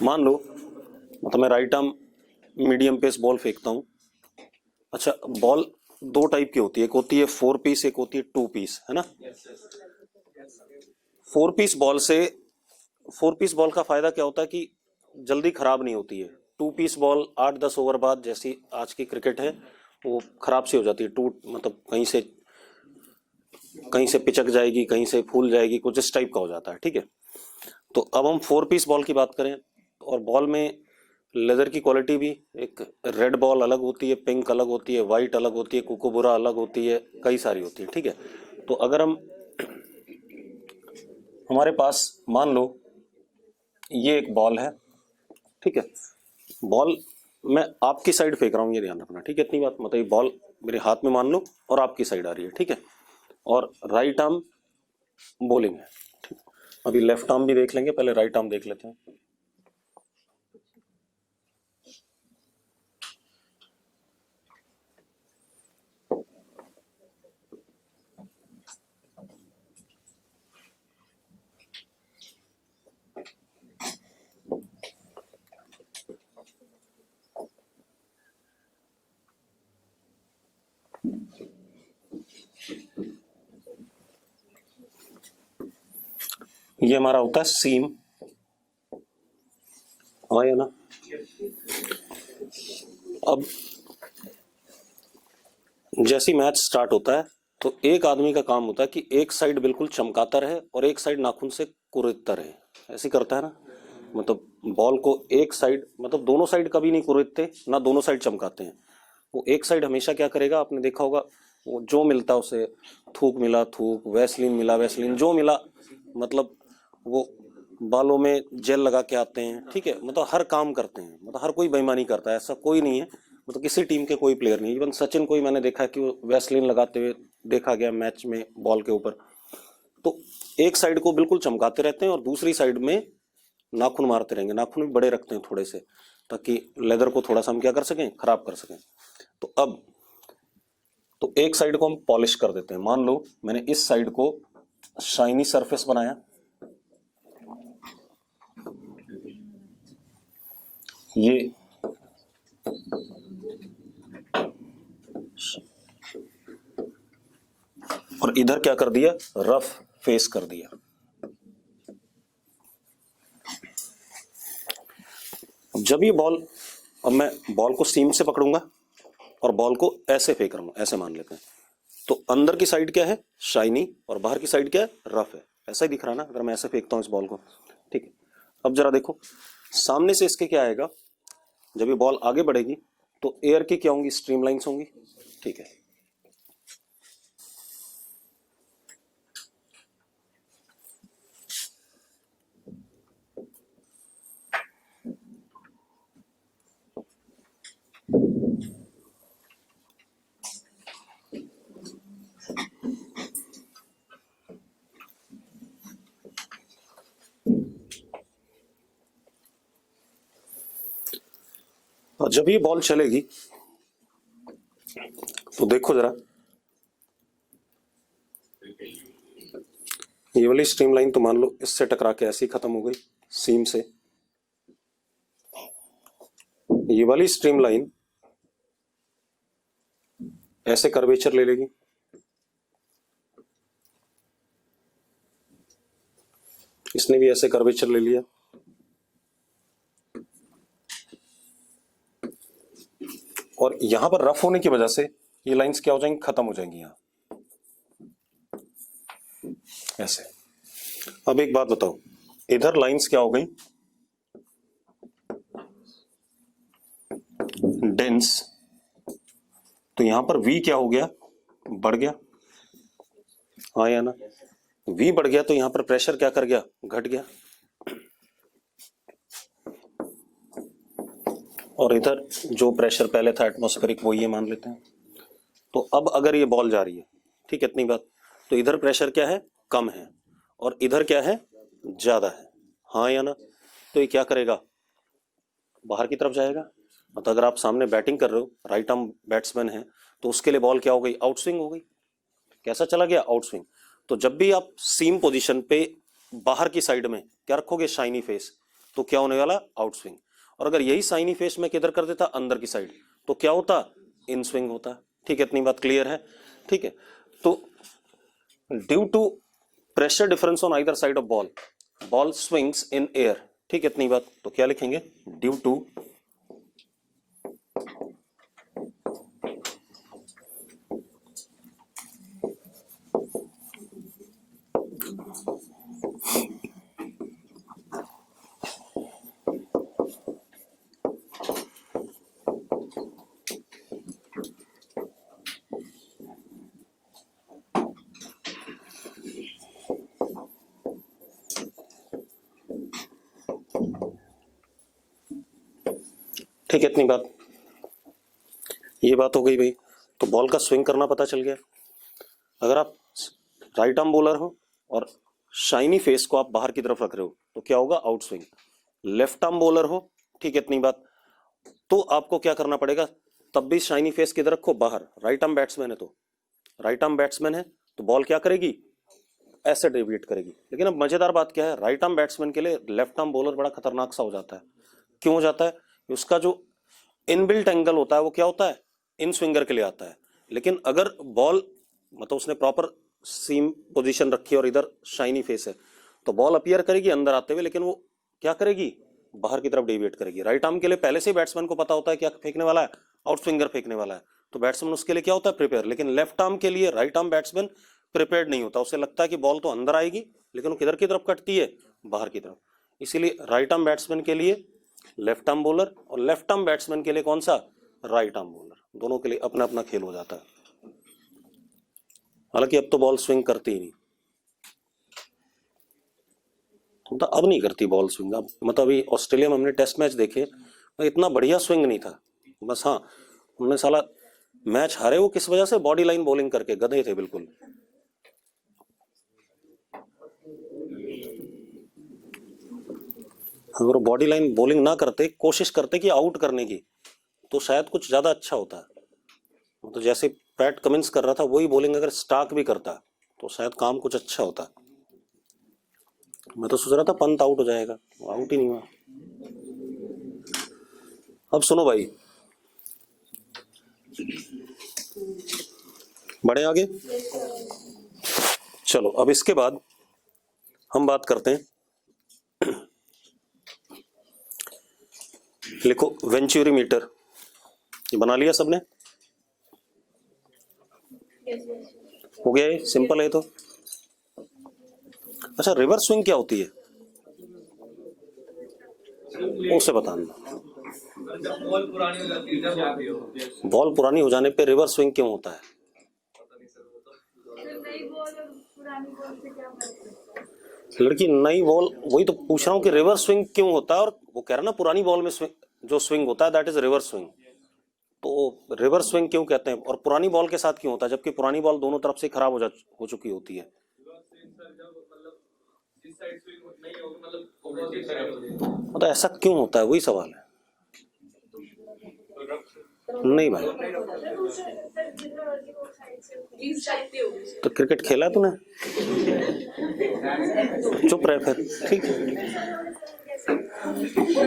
मान लो मतलब मैं right arm medium pace ball फेंकता हूँ। अच्छा, बॉल दो टाइप की होती है, एक होती है 4 पीस, एक होती है 2 पीस, है ना। 4 पीस बॉल से 4 पीस बॉल का फायदा क्या होता है कि जल्दी खराब नहीं होती है। 2 पीस बॉल 8-10 ओवर बाद, जैसी आज की क्रिकेट है, वो खराब सी हो जाती है, टूट मतलब कहीं से पिचक जाएगी, कहीं से फूल जाएगी, कुछ इस टाइप का हो जाता है। ठीक है, तो अब हम 4 पीस बॉल की बात करें, और बॉल में लेदर की क्वालिटी भी, एक रेड बॉल अलग होती है, पिंक अलग होती है, वाइट अलग होती है, कुकुबुरा अलग होती है, कई सारी होती है। ठीक है, तो अगर हमारे पास मान लो ये एक बॉल है, ठीक है, बॉल मैं आपकी साइड फेंक रहा हूँ, ये ध्यान रखना, ठीक है, इतनी बात, मतलब ये बॉल मेरे हाथ में मान लो और आपकी साइड आ रही है, ठीक है, और राइट आर्म बॉलिंग है। ठीक, अभी लेफ्ट आर्म भी देख लेंगे, पहले राइट आर्म देख लेते हैं। ये हमारा होता है सीम, हाँ या ना। अब जैसी मैच स्टार्ट होता है तो एक आदमी का काम होता है कि एक साइड बिल्कुल चमकाता रहे और एक साइड नाखून से कुरेदता रहे, ऐसे करता है ना, मतलब बॉल को एक साइड, मतलब दोनों साइड कभी नहीं कुरेदते ना, दोनों साइड चमकाते हैं। वो एक साइड हमेशा क्या करेगा, आपने देखा होगा, वो जो मिलता उसे, थूक मिला थूक, वैसलीन मिला वैसलीन, जो मिला, मतलब वो बालों में जेल लगा के आते हैं, ठीक है, मतलब हर काम करते हैं, मतलब हर कोई बेईमानी करता है, ऐसा कोई नहीं है, मतलब किसी टीम के कोई प्लेयर नहीं, इवन सचिन को ही मैंने देखा है कि वो वैसलीन लगाते हुए देखा गया मैच में बॉल के ऊपर। तो एक साइड को बिल्कुल चमकाते रहते हैं और दूसरी साइड में नाखून मारते रहेंगे, नाखून भी बड़े रखते हैं थोड़े से, ताकि लेदर को थोड़ा सा हम क्या कर सकें, खराब कर सकें। तो अब तो एक साइड को हम पॉलिश कर देते हैं, मान लो मैंने इस साइड को शाइनी सरफेस बनाया, ये और इधर क्या कर दिया, रफ फेस कर दिया। जब ये बॉल, अब मैं बॉल को सीम से पकड़ूंगा और बॉल को ऐसे फेंक रहा हूं, ऐसे मान लेते हैं, तो अंदर की साइड क्या है, शाइनी, और बाहर की साइड क्या है, रफ है, ऐसा ही दिख रहा है ना अगर मैं ऐसे फेंकता हूं इस बॉल को। ठीक है, अब जरा देखो सामने से इसके क्या आएगा, जब ये बॉल आगे बढ़ेगी तो एयर की क्या होंगी, स्ट्रीमलाइंस होंगी। ठीक है, और जब ये बॉल चलेगी तो देखो जरा, ये वाली स्ट्रीमलाइन तो मान लो इससे टकरा के ऐसी खत्म हो गई सीम से, ये वाली स्ट्रीमलाइन ऐसे कर्वेचर ले लेगी, इसने भी ऐसे कर्वेचर ले लिया, और यहां पर रफ होने की वजह से ये लाइंस क्या हो जाएंगी, खत्म हो जाएंगी यहां ऐसे। अब एक बात बताओ, इधर लाइंस क्या हो गई, डेंस, तो यहां पर वी क्या हो गया, बढ़ गया, हाँ या ना, वी बढ़ गया तो यहां पर प्रेशर क्या कर गया, घट गया, और इधर जो प्रेशर पहले था एटमॉस्फेरिक वो ये मान लेते हैं। तो अब अगर ये बॉल जा रही है, ठीक है, इतनी बात, तो इधर प्रेशर क्या है, कम है, और इधर क्या है, ज्यादा है, हाँ या ना, तो ये क्या करेगा, बाहर की तरफ जाएगा। मतलब अगर आप सामने बैटिंग कर रहे हो, राइट आर्म बैट्समैन है, तो उसके लिए बॉल क्या हो गई, आउट स्विंग हो गई, कैसा चला गया, आउट स्विंग। तो जब भी आप सीम पोजीशन पे बाहर की साइड में क्या रखोगे, शाइनी फेस, तो क्या होने वाला, आउट स्विंग। और अगर यही साइनी फेस में किधर कर देता, अंदर की साइड, तो क्या होता, इन स्विंग होता। ठीक है, इतनी बात क्लियर है। ठीक है, तो due to pressure difference on either side of ball, ball swings in air. ठीक है, इतनी बात। तो क्या लिखेंगे, ड्यू टू ठीक है, इतनी बात, ये बात हो गई भाई। तो बॉल का स्विंग करना पता चल गया। अगर आप राइट आर्म बॉलर हो और शाइनी फेस को आप बाहर की तरफ रख रहे हो तो क्या होगा, out swing. Left arm bowler हो, ठीक है, इतनी बात, तो आपको क्या करना पड़ेगा, तब भी शाइनी फेस किधर रखो, बाहर। राइट आर्म बैट्समैन है तो राइट आर्म बैट्समैन है तो बॉल क्या करेगी, ऐसे डेविएट करेगी। लेकिन अब मजेदार बात क्या है, राइट आर्म बैट्समैन के लिए लेफ्ट आर्म बॉलर बड़ा खतरनाक सा हो जाता है। क्यों हो जाता है, उसका जो इनबिल्ट एंगल होता है वो क्या होता है, इन स्विंगर के लिए आता है। लेकिन अगर बॉल मतलब उसने प्रॉपर सीम पोजीशन रखी और इधर शाइनी फेस है तो बॉल अपीयर करेगी अंदर आते हुए, लेकिन वो क्या करेगी, बाहर की तरफ डेविएट करेगी। राइट आर्म के लिए पहले से ही बैट्समैन को पता होता है क्या फेंकने वाला है, आउट स्विंगर फेंकने वाला है, तो बैट्समैन उसके लिए क्या होता है, प्रिपेयर। लेकिन लेफ्ट आर्म के लिए राइट आर्म बैट्समैन प्रिपेयर्ड नहीं होता, उसे लगता है कि बॉल तो अंदर आएगी, लेकिन वो किधर की तरफ कटती है, बाहर की तरफ। इसीलिए राइट आर्म बैट्समैन के लिए लेफ्ट आर्म बॉलर और लेफ्ट आर्म बैट्समैन के लिए कौन सा, राइट आर्म बॉलर। दोनों के लिए अपना अपना खेल हो जाता है। हालांकि अब तो बॉल स्विंग करती ही नहीं, मतलब अब नहीं करती बॉल स्विंग। अब मतलब अभी ऑस्ट्रेलिया में हमने टेस्ट मैच देखे, इतना बढ़िया स्विंग नहीं था। बस हाँ, उन्होंने साला मैच हारे वो किस वजह से, बॉडी लाइन बॉलिंग करके, गधे थे बिल्कुल। अगर बॉडी लाइन बॉलिंग ना करते, कोशिश करते कि आउट करने की, तो शायद कुछ ज्यादा अच्छा होता है। तो जैसे पैट कमिंस कर रहा था वही बॉलिंग अगर स्टार्क भी करता तो शायद काम कुछ अच्छा होता। मैं तो सोच रहा था पंत आउट हो जाएगा, आउट ही नहीं हुआ। अब सुनो भाई, बढ़े आगे। चलो अब इसके बाद हम बात करते हैं, लिखो वेंचुरी मीटर। ये बना लिया सबने, हो गया, ये सिंपल है तो। अच्छा, रिवर्स स्विंग क्या होती है, उसे बताना। बॉल पुरानी हो जाने पे रिवर्स स्विंग क्यों होता है, लड़की नई बॉल, वही तो पूछ रहा हूँ कि रिवर्स स्विंग क्यों होता है। और वो कह रहा ना पुरानी बॉल में जो स्विंग होता है दैट इज रिवर्स स्विंग। तो रिवर्स स्विंग क्यों कहते हैं, और पुरानी बॉल के साथ क्यों होता है, जबकि पुरानी बॉल दोनों तरफ से खराब हो चुकी होती है। तो ऐसा क्यों होता है, वही सवाल है। नहीं भाई, तो क्रिकेट खेला तूने, चुप रहे फिर। ठीक है,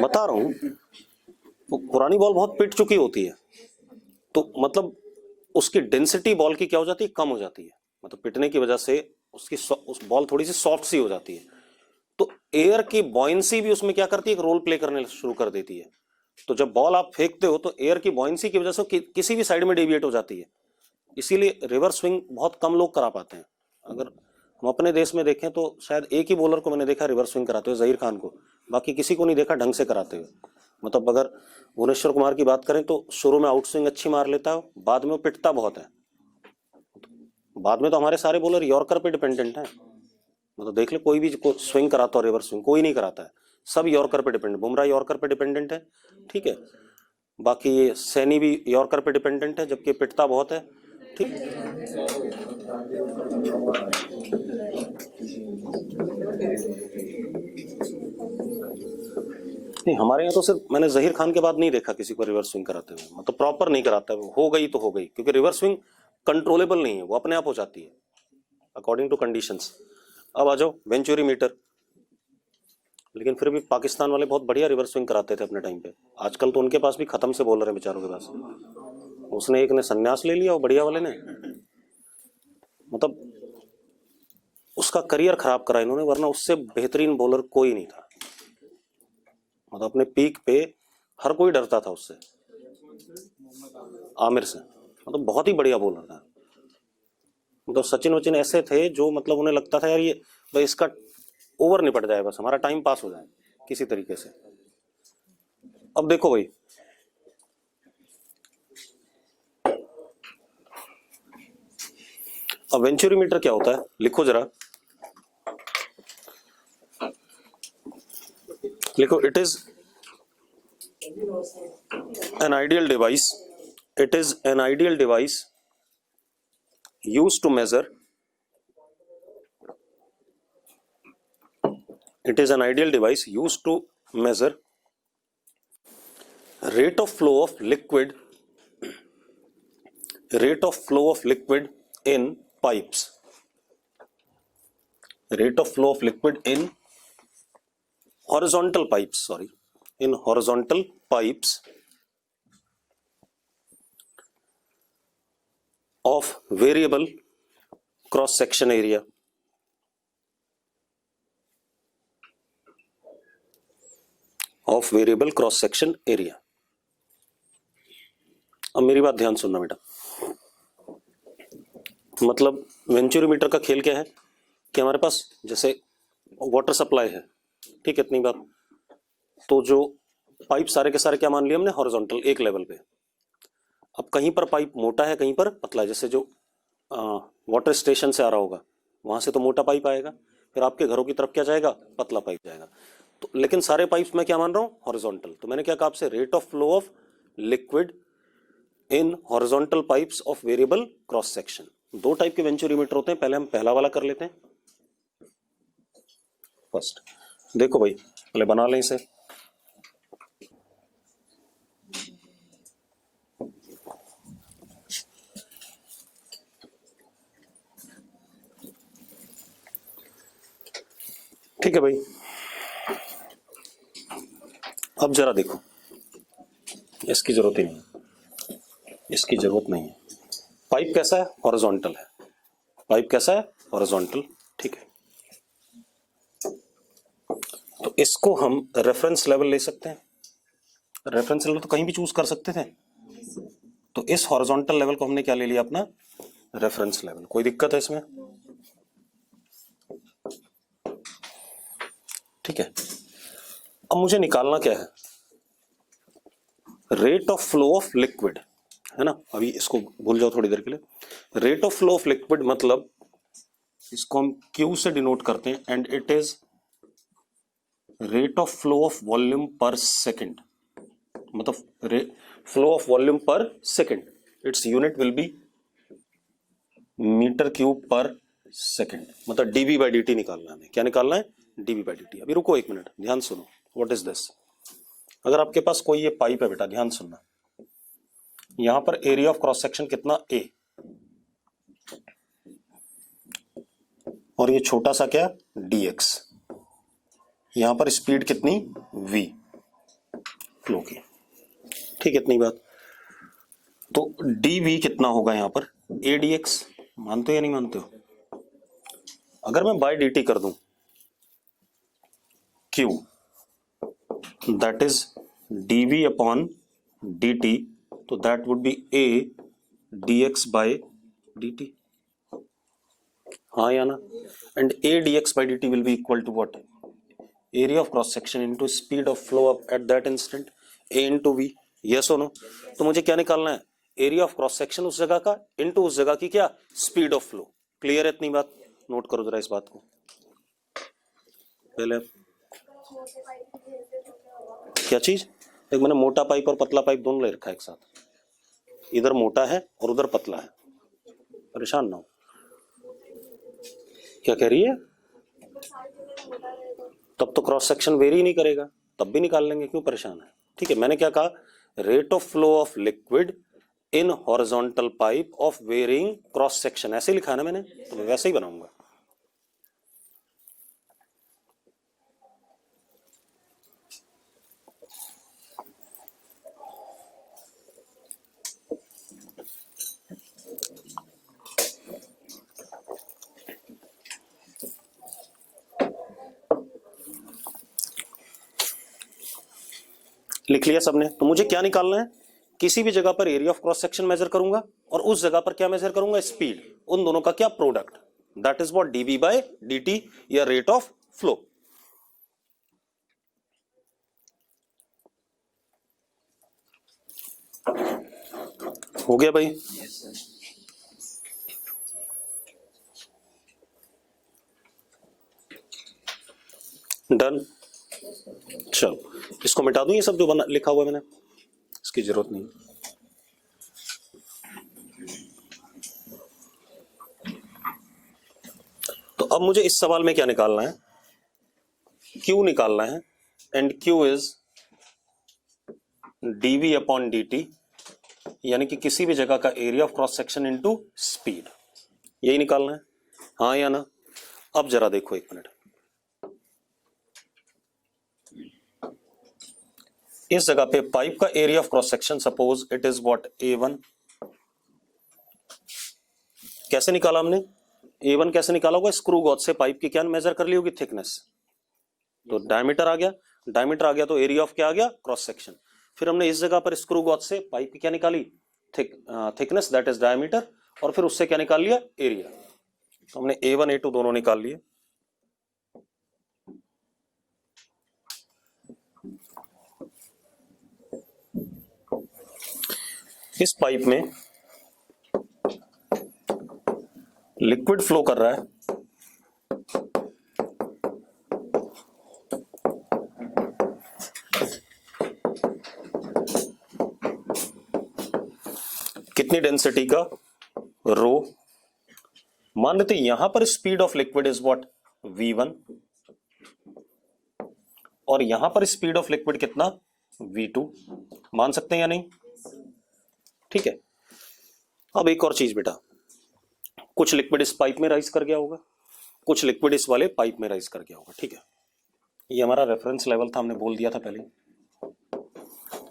बता रहा हूँ, पुरानी बॉल बहुत पिट चुकी होती है, तो मतलब उसकी डेंसिटी बॉल की क्या हो जाती है, कम हो जाती है। मतलब पिटने की वजह से उसकी उस बॉल थोड़ी सी सॉफ्ट सी हो जाती है। तो एयर की बॉयंसी भी उसमें क्या करती है, एक रोल प्ले करने शुरू कर देती है। तो जब बॉल आप फेंकते हो तो एयर की बॉयंसी की वजह से किसी भी साइड में डेविएट हो जाती है। इसीलिए रिवर्स स्विंग बहुत कम लोग करा पाते हैं। अगर हम अपने देश में देखें तो शायद एक ही बॉलर को मैंने देखा रिवर्स स्विंग कराते हुए, जहीर खान को, बाकी किसी को नहीं देखा ढंग से कराते हुए। मतलब अगर भुवनेश्वर कुमार की बात करें तो शुरू में आउट स्विंग अच्छी मार लेता है, बाद में वो पिटता बहुत है। बाद में तो हमारे सारे बॉलर यॉर्कर पे डिपेंडेंट हैं। मतलब देख ले, कोई भी स्विंग कराता हो रिवर्स स्विंग, कोई नहीं कराता है, सब यॉर्कर पे डिपेंडेंट। बुमराह यॉर्कर पे डिपेंडेंट है, ठीक है, बाकी ये सैनी भी यॉर्कर पे डिपेंडेंट है, जबकि पिटता बहुत है। ठीक, नहीं हमारे यहाँ तो सिर्फ मैंने जहीर खान के बाद नहीं देखा किसी को रिवर्स स्विंग कराते हुए। मतलब प्रॉपर नहीं कराता है, हो गई तो हो गई, क्योंकि रिवर्स स्विंग कंट्रोलेबल नहीं है, वो अपने आप हो जाती है अकॉर्डिंग टू कंडीशंस। अब आ जाओ वेंचुरी मीटर। लेकिन फिर भी पाकिस्तान वाले बहुत बढ़िया रिवर्स स्विंग कराते थे अपने टाइम पे। आजकल तो उनके पास भी खत्म से बॉलर है बेचारों के पास। उसने एक ने संन्यास ले लिया और बढ़िया वाले ने, मतलब उसका करियर खराब करा इन्होंने, वरना उससे बेहतरीन बॉलर कोई नहीं था। मतलब अपने पीक पे हर कोई डरता था उससे, आमिर से। मतलब बहुत ही बढ़िया बॉलर था। मतलब सचिन वचिन ऐसे थे जो मतलब उन्हें लगता था यार ये भाई इसका ओवर निपट जाए, बस हमारा टाइम पास हो जाए किसी तरीके से। अब देखो भाई, अब वेंचुरी मीटर क्या होता है, लिखो जरा, लिखो। It is an ideal device, it is an ideal device used to measure, it is an ideal device used to measure rate of flow of liquid, rate of flow of liquid in pipes, rate of flow of liquid in horizontal pipes, sorry, in horizontal pipes of variable cross section area, of variable cross section area। अब मेरी बात ध्यान सुनना बेटा। मतलब venturi meter का खेल क्या है कि हमारे पास जैसे वाटर सप्लाई है, ठीक है, इतनी बात। तो जो पाइप सारे के सारे क्या मान लिए हमने, हॉरिजॉन्टल, एक लेवल पे। अब कहीं पर पाइप मोटा है, कहीं पर पतला है। जैसे जो वाटर स्टेशन से आ रहा होगा वहां से तो मोटा पाइप आएगा, फिर आपके घरों की तरफ क्या जाएगा, पतला पाइप जाएगा। तो लेकिन सारे पाइप्स मैं क्या मान रहा हूँ, हॉरिजॉन्टल। तो मैंने क्या कहा आपसे, rate of flow of liquid in horizontal pipes of variable cross section. दो टाइप के वेंचुरीमीटर होते हैं, पहले हम पहला वाला कर लेते हैं फर्स्ट। देखो भाई, पहले बना लें इसे। ठीक है भाई, अब जरा देखो, इसकी जरूरत ही नहीं, इसकी जरूरत नहीं है। पाइप कैसा है, हॉरिजॉन्टल है। पाइप कैसा है, हॉरिजॉन्टल, ठीक है। तो इसको हम रेफरेंस लेवल ले सकते हैं। रेफरेंस लेवल तो कहीं भी चूज कर सकते थे। तो इस हॉरिजॉन्टल लेवल को हमने क्या ले लिया, अपना रेफरेंस लेवल। कोई दिक्कत है इसमें, ठीक है। अब मुझे निकालना क्या है, rate of flow of liquid, है ना। अभी इसको भूल जाओ थोड़ी देर के लिए। Rate of flow of liquid मतलब इसको हम Q से डिनोट करते हैं, and it is rate of flow of volume per second. मतलब flow of volume per second, its unit will be metre cube per second. मतलब डीवी बाई डी टी निकालना है हमें। क्या निकालना है, डीवी बाई डी टी। अभी रुको एक मिनट, ध्यान सुनो। व्हाट इज दिस, अगर आपके पास कोई ये पाइप है बेटा, ध्यान सुनना। यहां पर एरिया ऑफ क्रॉस सेक्शन कितना, ए, और ये छोटा सा क्या, dx। यहां पर स्पीड कितनी, v फ्लो की, ठीक है, इतनी बात। तो dv कितना होगा यहां पर, a dx। मानते हो या नहीं मानते हो? अगर मैं बाय dt कर दूं q, that is dv upon dt, तो that would be a dx by dt, हाँ या ना। And a dx by dt will be equal to what, area of cross section into speed of flow up at that instant, a into v, yes or no। तो मुझे क्या निकालना है, area of cross section उस जगह का into उस जगह की क्या, स्पीड ऑफ फ्लो। क्लियर है इतनी बात, नोट करो जरा इस बात को पहले। क्या चीज, एक मैंने मोटा पाइप और पतला पाइप दोनों ले रखा है एक साथ, इधर मोटा है और उधर पतला है, परेशान ना हो। क्या कह रही है, तब तो क्रॉस सेक्शन वेरी नहीं करेगा, तब भी निकाल लेंगे, क्यों परेशान है। ठीक है, मैंने क्या कहा, rate of flow of liquid in horizontal pipe of varying cross section, ऐसे लिखा है ना मैंने, तो मैं वैसे ही बनाऊंगा। लिख लिया सबने? तो मुझे क्या निकालना है, किसी भी जगह पर area of cross section measure करूंगा और उस जगह पर क्या मेजर करूंगा, स्पीड, उन दोनों का क्या, product, that is what dv by dt या रेट ऑफ फ्लो। हो गया भाई? डन। चलो इसको मिटा दूं, ये सब जो बना लिखा हुआ है मैंने, इसकी जरूरत नहीं। तो अब मुझे इस सवाल में क्या निकालना है, Q निकालना है, and Q is dV upon dt, यानी कि किसी भी जगह का area of cross section into speed, यही निकालना है, हाँ या ना? अब जरा देखो एक मिनट, इस जगह पे पाइप का area of cross section suppose it is what A1, कैसे निकाला हमने, A1 कैसे निकाला होगा, स्क्रू गॉज से पाइप की क्या मेजर कर ली होगी, थिकनेस, तो डायमीटर आ गया, डायमीटर आ गया तो एरिया ऑफ क्या आ गया, क्रॉस सेक्शन। फिर हमने इस जगह पर स्क्रू गॉज से पाइप की क्या निकाली, थिकनेस दैट इज डायमीटर, और फिर उससे क्या निकाल लिया, एरिया। तो हमने A1 A2 दोनों निकाल लिए। इस पाइप में लिक्विड फ्लो कर रहा है, कितनी डेंसिटी का, रो। मान लेते यहां पर speed of liquid is what V1 और यहां पर स्पीड ऑफ लिक्विड कितना, V2, मान सकते हैं या नहीं? ठीक है। अब एक और चीज बेटा, कुछ लिक्विड इस पाइप में राइज कर गया होगा, कुछ लिक्विड इस वाले पाइप में राइज कर गया होगा, ठीक है। ये हमारा रेफरेंस लेवल था, हमने बोल दिया था पहले।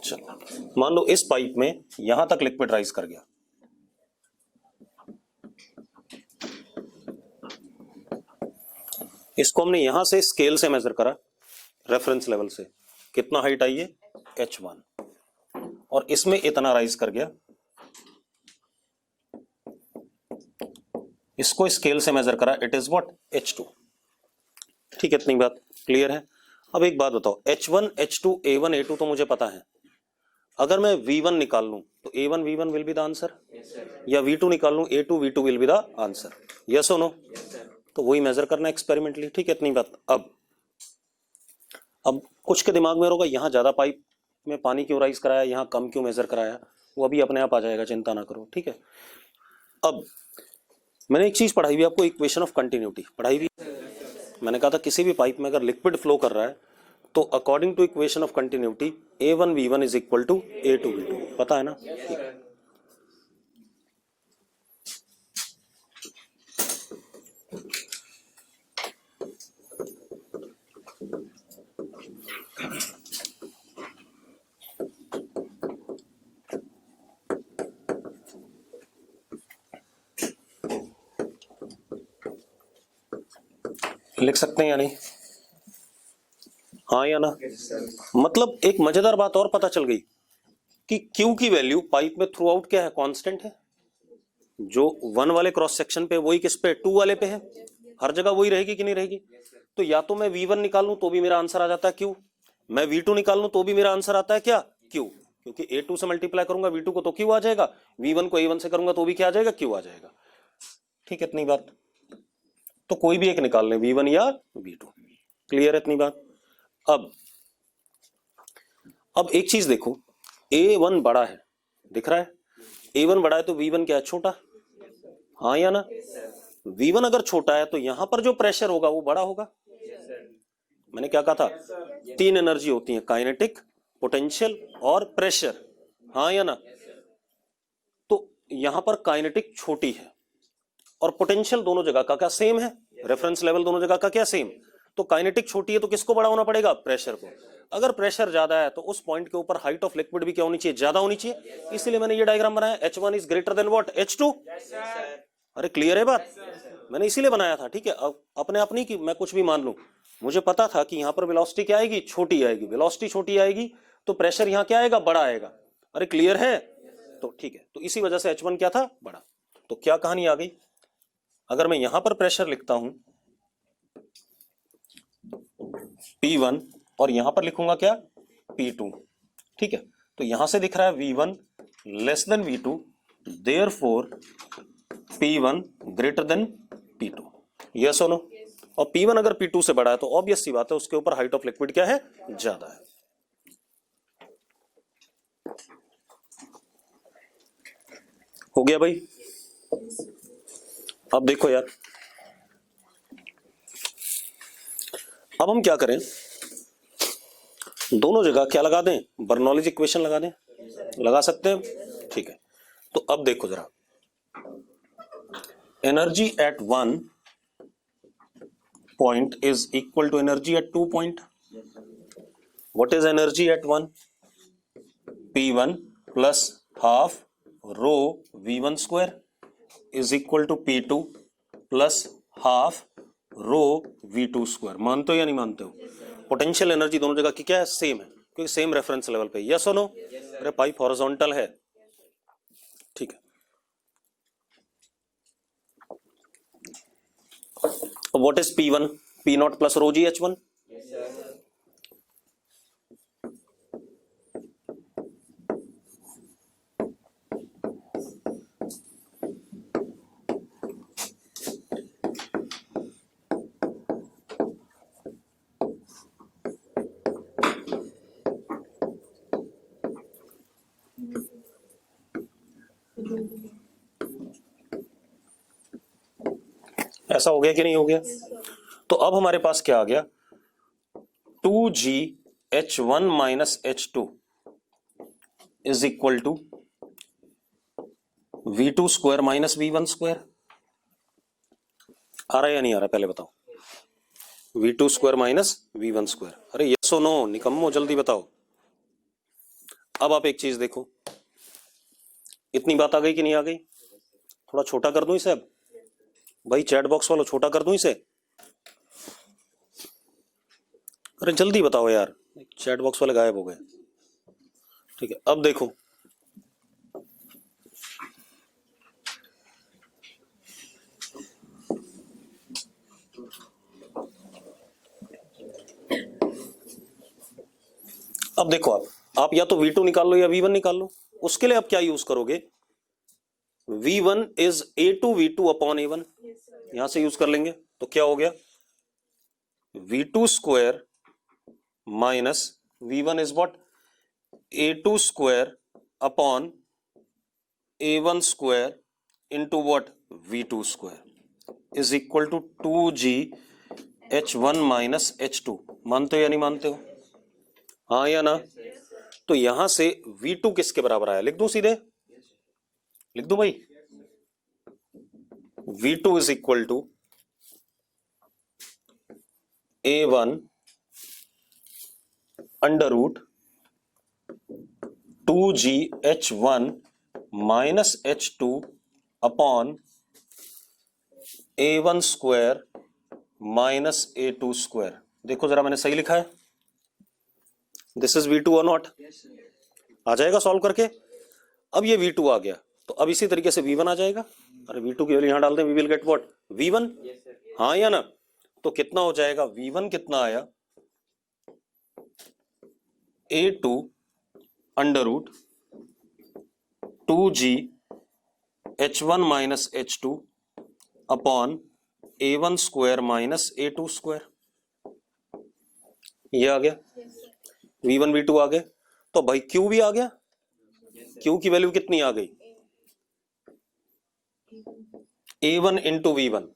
चलो मान लो इस पाइप में यहां तक लिक्विड राइज कर गया, इसको हमने यहां से स्केल से मेजर करा, रेफरेंस लेवल से, कितना हाइट आई है, H1, और इसमें इतना राइज कर गया, इसको स्केल से मेजर करा, इट इज व्हाट H2, ठीक है। इतनी बात क्लियर है। अब एक बात बताओ, H1 H2 A1 A2 तो मुझे पता है, अगर मैं V1 निकाल लूं तो A1 V1 will be the answer, या V2 निकाल लूं A2 V2 will be the answer, yes और नो? तो वही मेजर करना एक्सपेरिमेंटली, ठीक है। इतनी बात। अब कुछ के दिमाग में होगा यहां ज्यादा पाइप में पानी क्यों राइज कराया, यहां कम क्यों मेजर कराया, वो अभी अपने आप आ जाएगा, चिंता ना करो, ठीक है। अब मैंने एक चीज पढ़ाई हुई आपको, इक्वेशन ऑफ कंटिन्यूटी पढ़ाई हुई। मैंने कहा था किसी भी पाइप में अगर लिक्विड फ्लो कर रहा है तो according to equation of continuity A1 V1 is equal to A2 V2, पता है ना? लिख सकते हैं या नहीं, हाँ या ना? मतलब एक मजेदार बात और पता चल गई कि Q की वैल्यू पाइप में थ्रू आउट क्या है, कांस्टेंट है। जो 1 वाले क्रॉस सेक्शन पे वही किस पे, 2 वाले पे है, हर जगह वही रहेगी कि नहीं रहेगी? तो या तो मैं V1 निकाल लूं तो भी मेरा आंसर आ जाता है Q, मैं V2 निकाल लूं तो भी मेरा आंसर आता है क्या, Q, क्योंकि A2 से मल्टीप्लाई करूंगा V2 को तो Q आ जाएगा, V1 को A1 से करूंगा तो भी क्या आ जाएगा, Q आ जाएगा, ठीक है। इतनी बात, तो कोई भी एक निकाल लें, V1 या V2, क्लियर है इतनी बात। अब एक चीज देखो, A1 बड़ा है, दिख रहा है, A1 बड़ा है तो V1 क्या है, छोटा, हाँ या ना? V1 अगर छोटा है तो यहां पर जो प्रेशर होगा वो बड़ा होगा। मैंने क्या कहा था, 3 एनर्जी होती है, काइनेटिक, पोटेंशियल और प्रेशर, हाँ या ना? तो यहां पर काइनेटिक छोटी है और पोटेंशियल दोनों जगह का क्या सेम है, रेफरेंस लेवल दोनों जगह का क्या सेम, तो काइनेटिक छोटी है तो किसको बड़ा होना पड़ेगा, प्रेशर को। अगर प्रेशर ज्यादा है तो उस पॉइंट के ऊपर हाइट ऑफ लिक्विड भी क्या होनी चाहिए, ज्यादा होनी चाहिए, इसलिए मैंने ये डायग्राम बनाया, H1 is greater than what, H2। अरे क्लियर है बात, मैंने इसीलिए बनाया था, ठीक है। अब अपने आप नहीं कि मैं कुछ भी मान लूं, मुझे पता था कि यहां पर वेलोसिटी क्या आएगी, छोटी आएगी, वेलोसिटी छोटी आएगी तो प्रेशर यहां क्या आएगा, बड़ा आएगा। अरे क्लियर है? तो ठीक है, तो इसी वजह से H1 क्या था, बड़ा। तो क्या कहानी आ गई, अगर मैं यहां पर प्रेशर लिखता हूं P1 और यहां पर लिखूंगा क्या, P2, ठीक है, तो यहां से दिख रहा है V1 less than V2, therefore P1 greater than P2, yes और नो। और P1 अगर P2 से बड़ा है तो ऑब्वियस सी बात है उसके ऊपर हाइट ऑफ लिक्विड क्या है, ज्यादा है। हो गया भाई? अब देखो यार, अब हम क्या करें, दोनों जगह क्या लगा दें, बर्नौलीज इक्वेशन लगा दें, लगा सकते हैं, ठीक है। तो अब देखो जरा, energy at 1 point is equal to energy at 2 point. What is energy at 1? P1 plus half rho V1 square is equal to P2 plus half rho V2 square. मानते हो या नहीं मानते हो? पोटेंशियल एनर्जी दोनों जगह की क्या है, सेम है, क्योंकि सेम रेफरेंस लेवल पे। यस और नो? अरे पाइप हॉरिजॉन्टल है, ठीक है। What is P1? P0 plus rho g H1. ऐसा हो गया कि नहीं हो गया? तो अब हमारे पास क्या आ गया, 2g H1 minus H2 is equal to V2 square minus V1 square. आ रहा है या नहीं आ रहा, पहले बताओ। V2 square minus V1 square. अरे यस और नो, निकम्मो जल्दी बताओ। अब आप एक चीज देखो, इतनी बात आ गई कि नहीं आ गई? थोड़ा छोटा कर दूं इसे अब भाई, चैट बॉक्स वालों छोटा कर दूं इसे। अरे जल्दी बताओ यार, चैट बॉक्स वाले गायब हो गए। ठीक है, अब देखो, अब देखो, आप या तो V2 निकाल लो या V1 निकाल लो। उसके लिए आप क्या यूज करोगे, V1 is A2 V2 upon A1, यहां से यूज कर लेंगे। तो क्या हो गया, V2 square minus V1 is what, A2 square upon A1 square into what, V2 square is equal to 2g H1 minus H2। मानते हो या नहीं मानते हो, हाँ या ना? तो यहां से V2 किसके बराबर आया, लिख दूं सीधे, लिख दूं भाई, V2 is equal to A1 under root 2g H1 minus H2 upon A1 square minus A2 square. देखो जरा मैंने सही लिखा है, दिस इज V2 और नॉट, आ जाएगा सॉल्व करके। अब ये V2 आ गया, तो अब इसी तरीके से V1 आ जाएगा। अरे V2 की वैल्यू यहां डाल दें, we will get what, V1, हाँ या ना? तो कितना हो जाएगा, V1 कितना आया, A2 under root 2g H1 minus H2 upon A1 square minus A2 square. ये आ गया, V1 V2 आ गए। तो भाई Q भी आ गया, Q की वैल्यू कितनी आ गई, A1 into V1,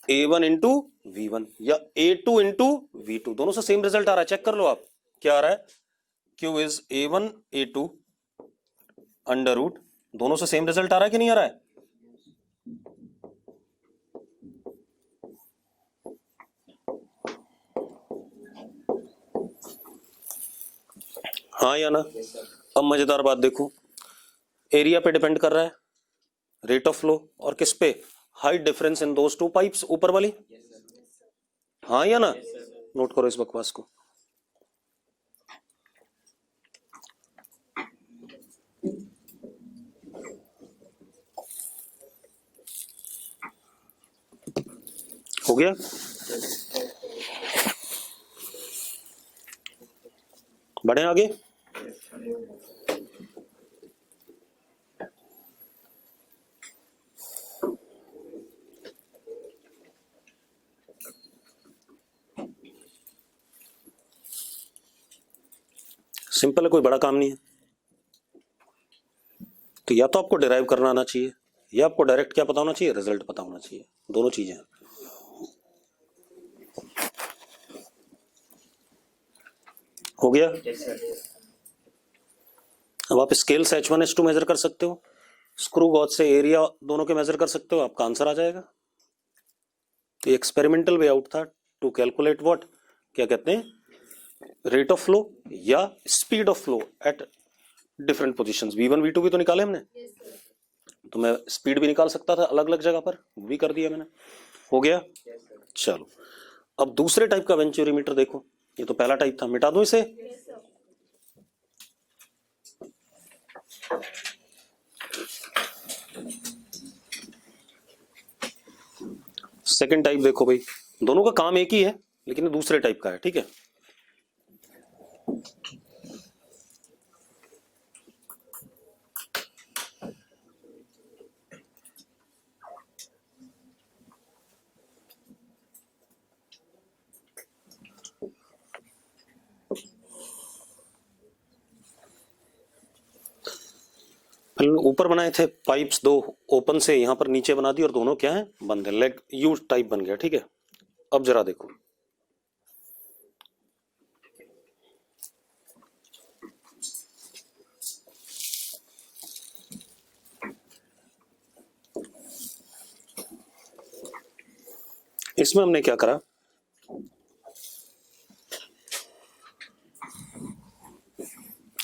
A1 into V1 या A2 इंटू V2, दोनों से सेम रिजल्ट आ रहा है, चेक कर लो आप क्या आ रहा है, Q is A1 A2 under root, दोनों से सेम रिजल्ट आ रहा है कि नहीं आ रहा है? हाँ या ना? अब मजेदार बात देखो, एरिया पे डिपेंड कर रहा है, रेट ऑफ फ्लो, और किस पे, height difference in those two pipes, ऊपर वाली, हाँ या ना? नोट करो इस बकवास को। हो गया? बढ़े आगे। सिंपल है, कोई बड़ा काम नहीं है। तो या तो आपको डिराइव करना आना चाहिए या आपको डायरेक्ट क्या पता होना चाहिए, रिजल्ट पता होना चाहिए। दोनों चीजें हैं। हो गया? अब आप स्केल से H1 H2 मेजर कर सकते हो, स्क्रू गॉज से एरिया दोनों के मेजर कर सकते हो, आपका आंसर आ जाएगा। तो एक्सपेरिमेंटल वे आउट था टू कैलकुलेट व्हाट, क्या कहते हैं, रेट ऑफ फ्लो या speed of flow at different positions. V1 V2 भी तो निकाले हमने। तो मैं स्पीड भी निकाल सकता था अलग अलग जगह पर, वो भी कर दिया मैंने। हो गया? चलो अब दूसरे टाइप का वेंचुरीमीटर देखो। ये तो पहला टाइप था, मिटा दूं इसे? सेकंड टाइप देखो भाई, दोनों का काम एक ही है लेकिन दूसरे टाइप का है, ठीक है। ऊपर बनाए थे पाइप्स दो ओपन से, यहां पर नीचे बना दी और दोनों क्या है, बंद है। लेग यू टाइप बन गया, ठीक है। अब जरा देखो, इसमें हमने क्या करा,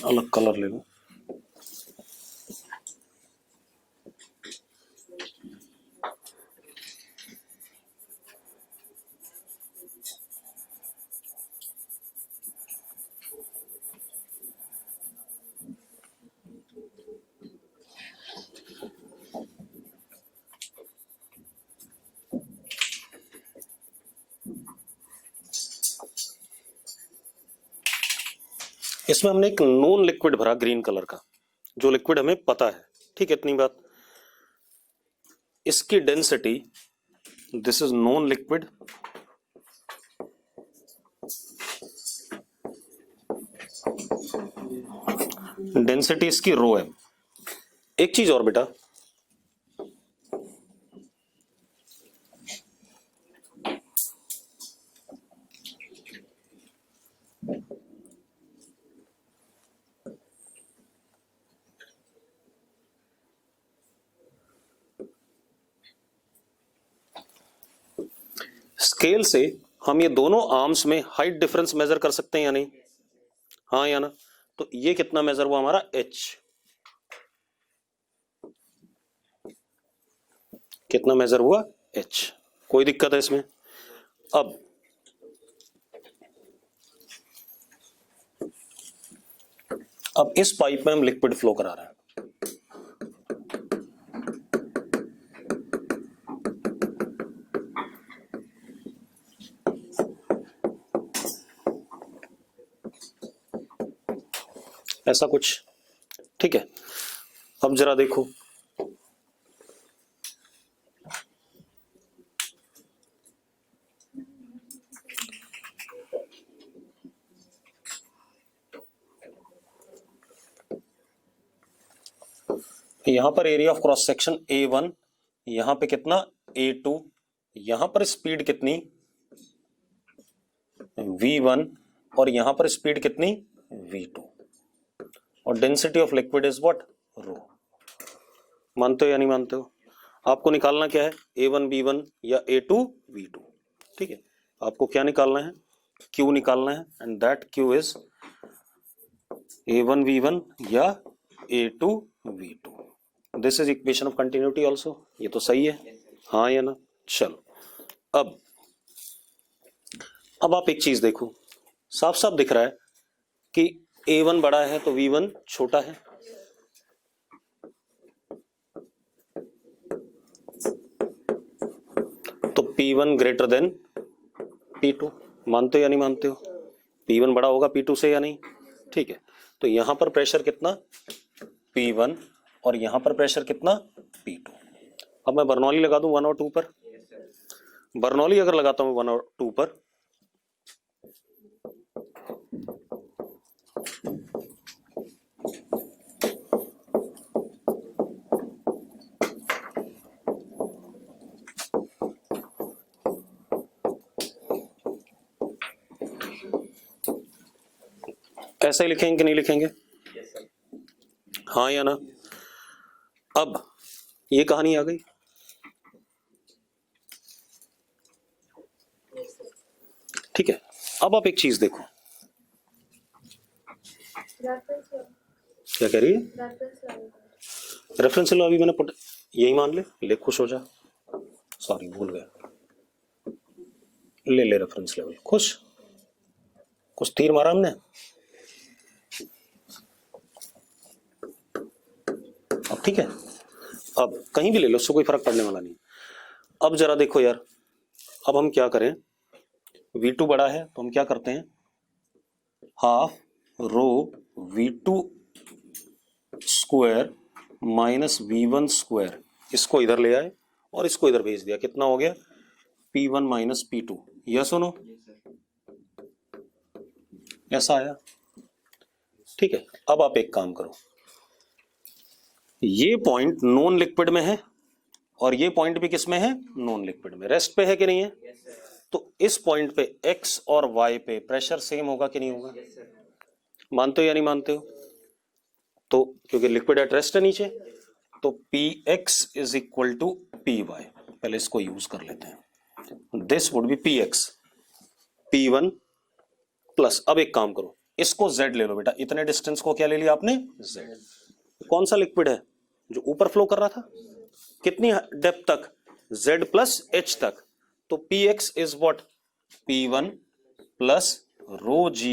अलग कलर ले लो। इसमें हमने एक नॉन लिक्विड भरा ग्रीन कलर का, जो लिक्विड हमें पता है, ठीक है, इतनी बात। इसकी density, this is non liquid, density इसकी रो है। एक चीज और बेटा, स्केल से हम ये दोनों आर्म्स में हाइट डिफरेंस मेजर कर सकते हैं या नहीं? हाँ या ना? तो ये कितना मेजर हुआ हमारा, h। कितना मेजर हुआ, h। कोई दिक्कत है इसमें? अब इस पाइप में हम लिक्विड फ्लो करा रहे हैं। ऐसा कुछ, ठीक है। अब जरा देखो, यहां पर area of cross section A1, यहां पे कितना A2, यहां पर स्पीड कितनी V1 और यहां पर स्पीड कितनी V2, और density of liquid is what, rho. मानते हो या नहीं मानते हो? आपको निकालना क्या है, A1 B1 या A2 V2, ठीक है। आपको क्या निकालना है, Q निकालना है, and that Q is A1 V1 या A2 V2। This is equation of continuity also. ये तो सही है, हाँ या ना? चलो अब आप एक चीज देखो, साफ साफ दिख रहा है कि A1 बड़ा है तो V1 छोटा है। तो P1 ग्रेटर देन P2, मानते हो या नहीं मानते हो? P1 बड़ा होगा P2 से या नहीं? ठीक है, तो यहां पर प्रेशर कितना P1 और यहां पर प्रेशर कितना P2। अब मैं बर्नौली लगा दूं 1 और 2 पर। बर्नौली अगर लगाता हूं 1 और 2 पर, ऐसा ही लिखेंगे कि नहीं लिखेंगे? हाँ या ना? अब ये कहानी आ गई। ठीक है, अब आप एक चीज देखो, क्या कह रही है? रेफरेंस लो, अभी मैंने पुट, यही मान ले खुश हो जा। सॉरी भूल गया, ले रेफरेंस लेवल, खुश, कुछ तीर मारा हमने। अब ठीक है, अब कहीं भी ले लो, उससे कोई फर्क पड़ने वाला नहीं। अब जरा देखो यार, अब हम क्या करें, V2 बड़ा है तो हम क्या करते हैं, half rho V2 square minus V1 square, इसको इधर ले आए और इसको इधर भेज दिया, कितना हो गया P1 माइनस P2। यह सुनो, ऐसा आया। ठीक है, अब आप एक काम करो, ये पॉइंट नॉन लिक्विड में है और ये पॉइंट भी किस में है, नॉन लिक्विड में, रेस्ट पे है कि नहीं है? तो इस पॉइंट पे x और y पे प्रेशर सेम होगा कि नहीं होगा? मानते हो या नहीं मानते हो? तो क्योंकि लिक्विड एट रेस्ट है नीचे, तो Px is equal to Py, पहले इसको यूज कर लेते हैं, this would be Px, P1 plus, अब एक काम करो, इसको z ले लो बेटा, इतने डिस्टेंस को क्या ले लिया आपने, z। कौन सा लिक्विड है जो ऊपर फ्लो कर रहा था, कितनी डेप्थ तक, z प्लस h तक, तो Px is what, P1 plus rho g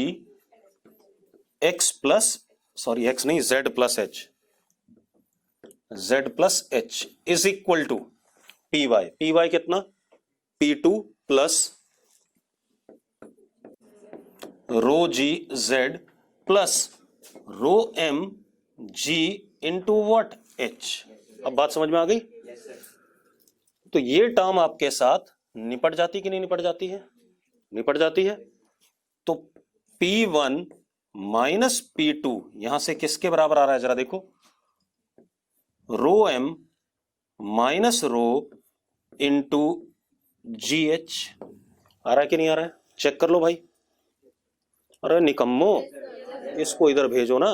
x plus, sorry x नहीं, z plus h, z plus h is equal to Py, Py कितना, P2 plus rho g z plus rho m g into what h। अब बात समझ में आ गई? तो ये term आपके साथ निपट जाती कि नहीं निपट जाती है? निपट जाती है। तो P1 माइनस P2 यहां से किसके बराबर आ रहा है, जरा देखो, rho m minus rho into g h, आ रहा है कि नहीं आ रहा है? चेक कर लो भाई। अरे निकम्मो, इसको इधर भेजो ना।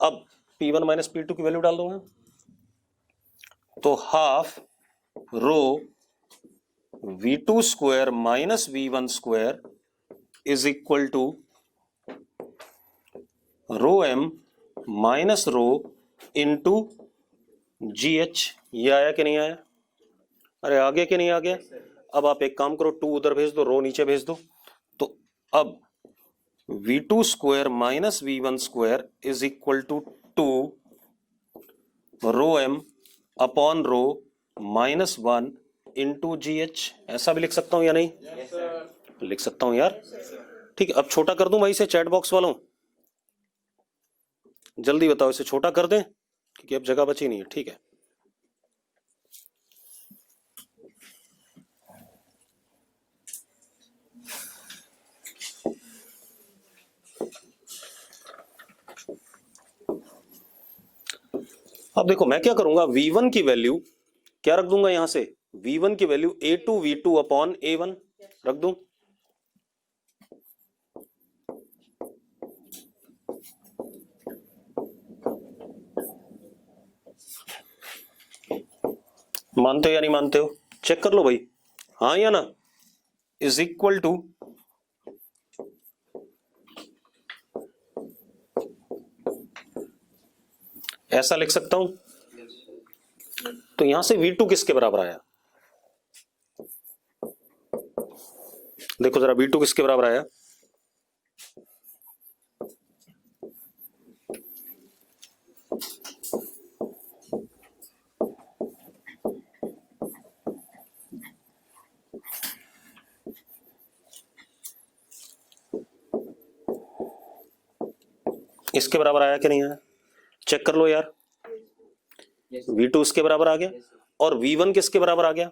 अब P1 माइनस P2 की वैल्यू डाल दो, तो half rho V2 square minus V1 square is equal to rho m minus rho into g h. ये आया कि नहीं आया? अरे आ गया कि नहीं आ गया? अब आप एक काम करो, 2 उधर भेज दो, रो नीचे भेज दो, तो अब V2 square minus V1 square is equal to 2 rho m upon rho minus 1 into g h. ऐसा भी लिख सकता हूं या नहीं? लिख सकता हूं यार। ठीक है, अब छोटा कर दूं भाई इसे, चैट बॉक्स वालों जल्दी बताओ, इसे छोटा कर दें क्योंकि अब जगह बची नहीं है। ठीक है, अब देखो मैं क्या करूंगा, V1 की वैल्यू क्या रख दूंगा यहां से, V1 की value A2 V2 upon A1 रख दूं। मानते हो या नहीं मानते हो? चेक कर लो भाई, हाँ या ना, इज इक्वल टू ऐसा लिख सकता हूं। तो यहां से V2 किसके बराबर आया, देखो जरा V2 किसके बराबर आया, इसके बराबर आया कि नहीं आया? चेक कर लो यार। V2 इसके बराबर आ गया और V1 किसके बराबर आ गया?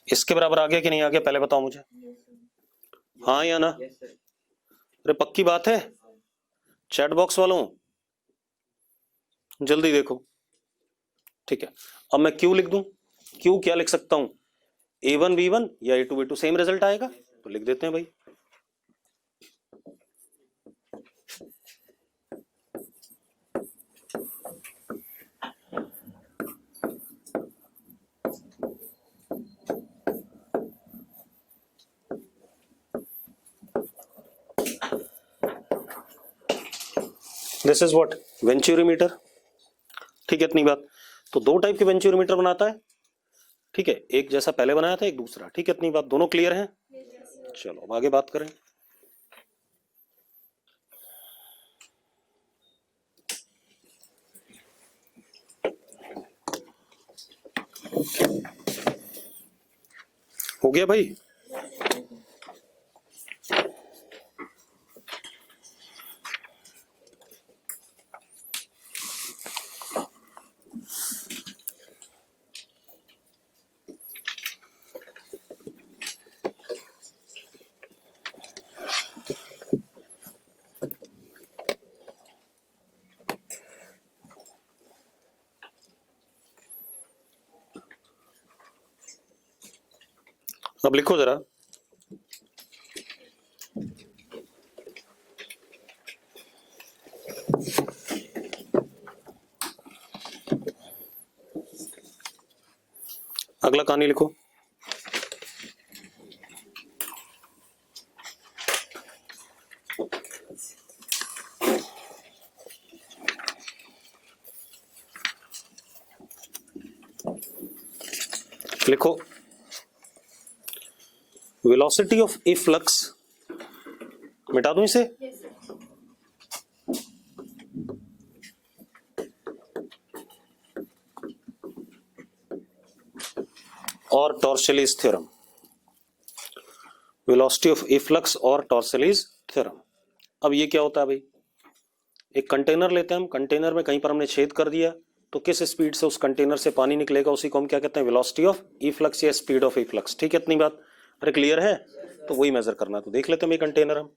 इसके बराबर आ गया कि नहीं आ गया? पहले बताओ मुझे, हाँ या ना? अरे पक्की बात है? चैट बॉक्स वालों जल्दी देखो। ठीक है, अब मैं Q लिख दूं। Q क्या लिख सकता हूं? A1 V1 या A2 V2, सेम रिजल्ट आएगा तो लिख देते हैं भाई। This is what? वेंचुरीमीटर। ठीक है, इतनी बात। तो दो टाइप के वेंचुरीमीटर बनाता है, ठीक है, एक जैसा पहले बनाया था, एक दूसरा। ठीक है, इतनी बात। दोनों क्लियर हैं? चलो अब आगे बात करें। हो गया भाई? अब लिखो जरा। अगला कहानी लिखो। लिखो वेलोसिटी ऑफ ए फ्लक्स, मिटा दूं इसे? और Torricelli's theorem. Velocity of a flux और टॉर्शलीज थ्योरम। अब ये क्या होता है भाई? एक कंटेनर लेते हैं हम, कंटेनर में कहीं पर हमने छेद कर दिया, तो किस स्पीड से उस कंटेनर से पानी निकलेगा, उसी को हम क्या कहते हैं? वेलोसिटी ऑफ ई फ्लक्स या स्पीड ऑफ ई फ्लक्स। ठीक है, इतनी बात। अरे क्लियर है? तो वही मेजर करना है। तो देख लेते हैं ये कंटेनर हम।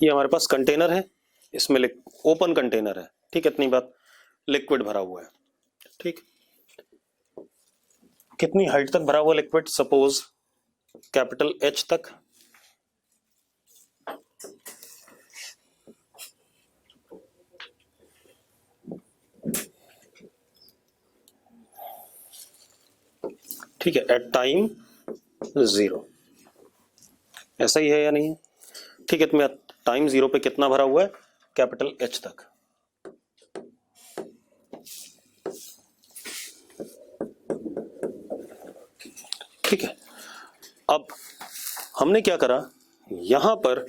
ये हमारे पास कंटेनर है, इसमें ओपन कंटेनर है। ठीक है, इतनी बात। लिक्विड भरा हुआ है। ठीक, कितनी हाइट तक भरा हुआ लिक्विड? सपोज कैपिटल H तक। ठीक है, एट टाइम 0। ऐसा ही है या नहीं है? ठीक है, तो टाइम 0 पे कितना भरा हुआ है? कैपिटल H तक। ठीक है, अब हमने क्या करा, यहां पर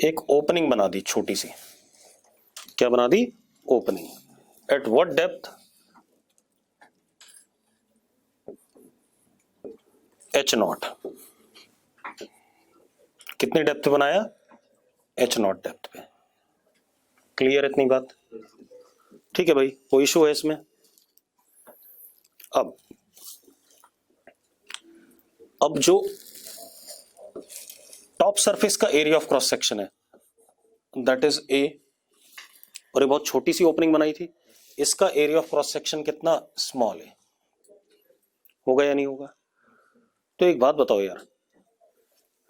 एक ओपनिंग बना दी छोटी सी। क्या बना दी? Opening. At what depth? H0। कितनी डेप्थ पे बनाया? H0 डेप्थ पे। क्लियर इतनी बात? ठीक है भाई, कोई इशू है इसमें? अब जो टॉप सरफेस का एरिया ऑफ क्रॉस सेक्शन है, दैट इज A, और ये बहुत छोटी सी ओपनिंग बनाई थी, इसका एरिया ऑफ क्रॉस सेक्शन कितना? स्मॉल है। होगा या नहीं होगा? तो एक बात बताओ यार,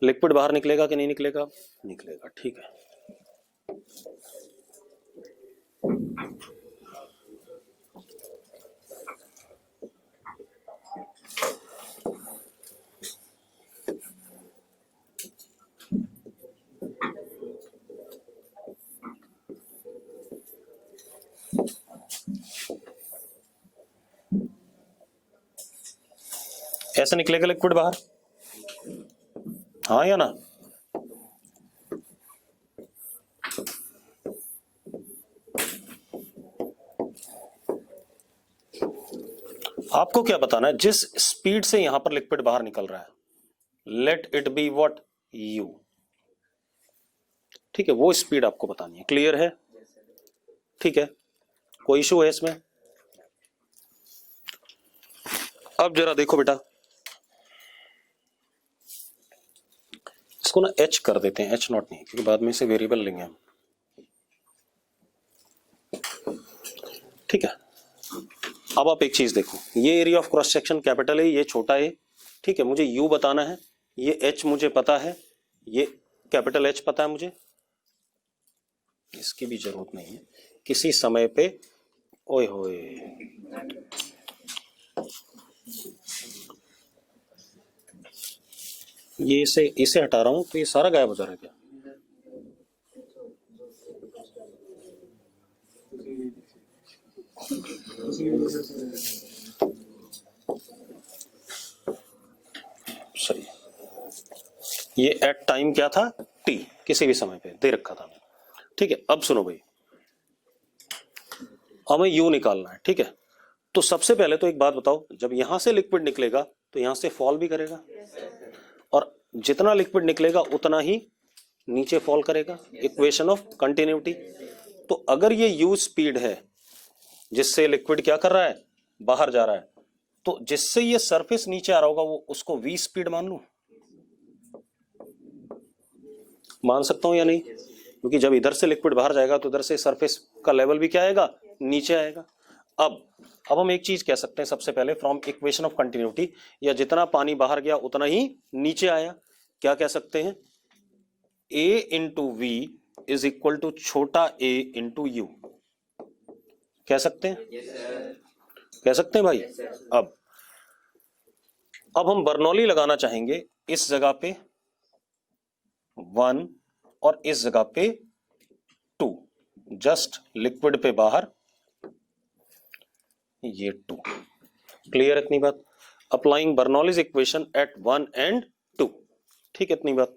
लिक्विड बाहर निकलेगा कि नहीं निकलेगा? निकलेगा, ठीक है। ऐसे निकलेगा लिक्विड बाहर, हाँ या ना? आपको क्या बताना है, जिस स्पीड से यहां पर लिक्विड बाहर निकल रहा है, let it be what, u, ठीक है, वो स्पीड आपको बतानी है। क्लियर है? ठीक है, कोई इशू है इसमें? अब जरा देखो बेटा, इसको ना h कर देते हैं, h नॉट नहीं, क्योंकि बाद में इसे वेरिएबल लेंगे हम, ठीक है। अब आप एक चीज देखो, ये area of cross section capital है, ये छोटा है, ठीक है, मुझे u बताना है, ये h मुझे पता है, ये कैपिटल H पता है मुझे, इसकी भी जरूरत नहीं है किसी समय पे। ओए होए, ये इसे हटा रहा हूं तो ये सारा गायब हो जा रहा है क्या? सही, ये एट टाइम क्या था, t, किसी भी समय पे दे रखा था, ठीक है। अब सुनो भाई, हमें u निकालना है, ठीक है। तो सबसे पहले तो एक बात बताओ, जब यहां से लिक्विड निकलेगा तो यहां से फॉल भी करेगा, और जितना लिक्विड निकलेगा उतना ही नीचे फॉल करेगा, इक्वेशन ऑफ कंटिन्यूटी। तो अगर ये u स्पीड है जिससे लिक्विड क्या कर रहा है, बाहर जा रहा है, तो जिससे ये सरफेस नीचे आ रहा होगा वो उसको v स्पीड मान लूं, मान सकता हूं या नहीं? क्योंकि जब इधर से लिक्विड बाहर जाएगा तो इधर से सरफेस का लेवल भी क्या आएगा, नीचे आएगा। अब हम एक चीज कह सकते हैं सबसे पहले, फ्रॉम इक्वेशन ऑफ कंटिन्यूटी, या जितना पानी बाहर गया उतना ही नीचे आया, क्या कह सकते हैं, a into v is equal to छोटा a इंटू यू, कह सकते हैं? कह सकते हैं भाई। अब हम बर्नौली लगाना चाहेंगे, इस जगह पे 1 और इस जगह पे 2, जस्ट लिक्विड पे बाहर ये 2। क्लियर इतनी बात? Applying Bernoulli's equation at 1 and 2, ठीक है, इतनी बात।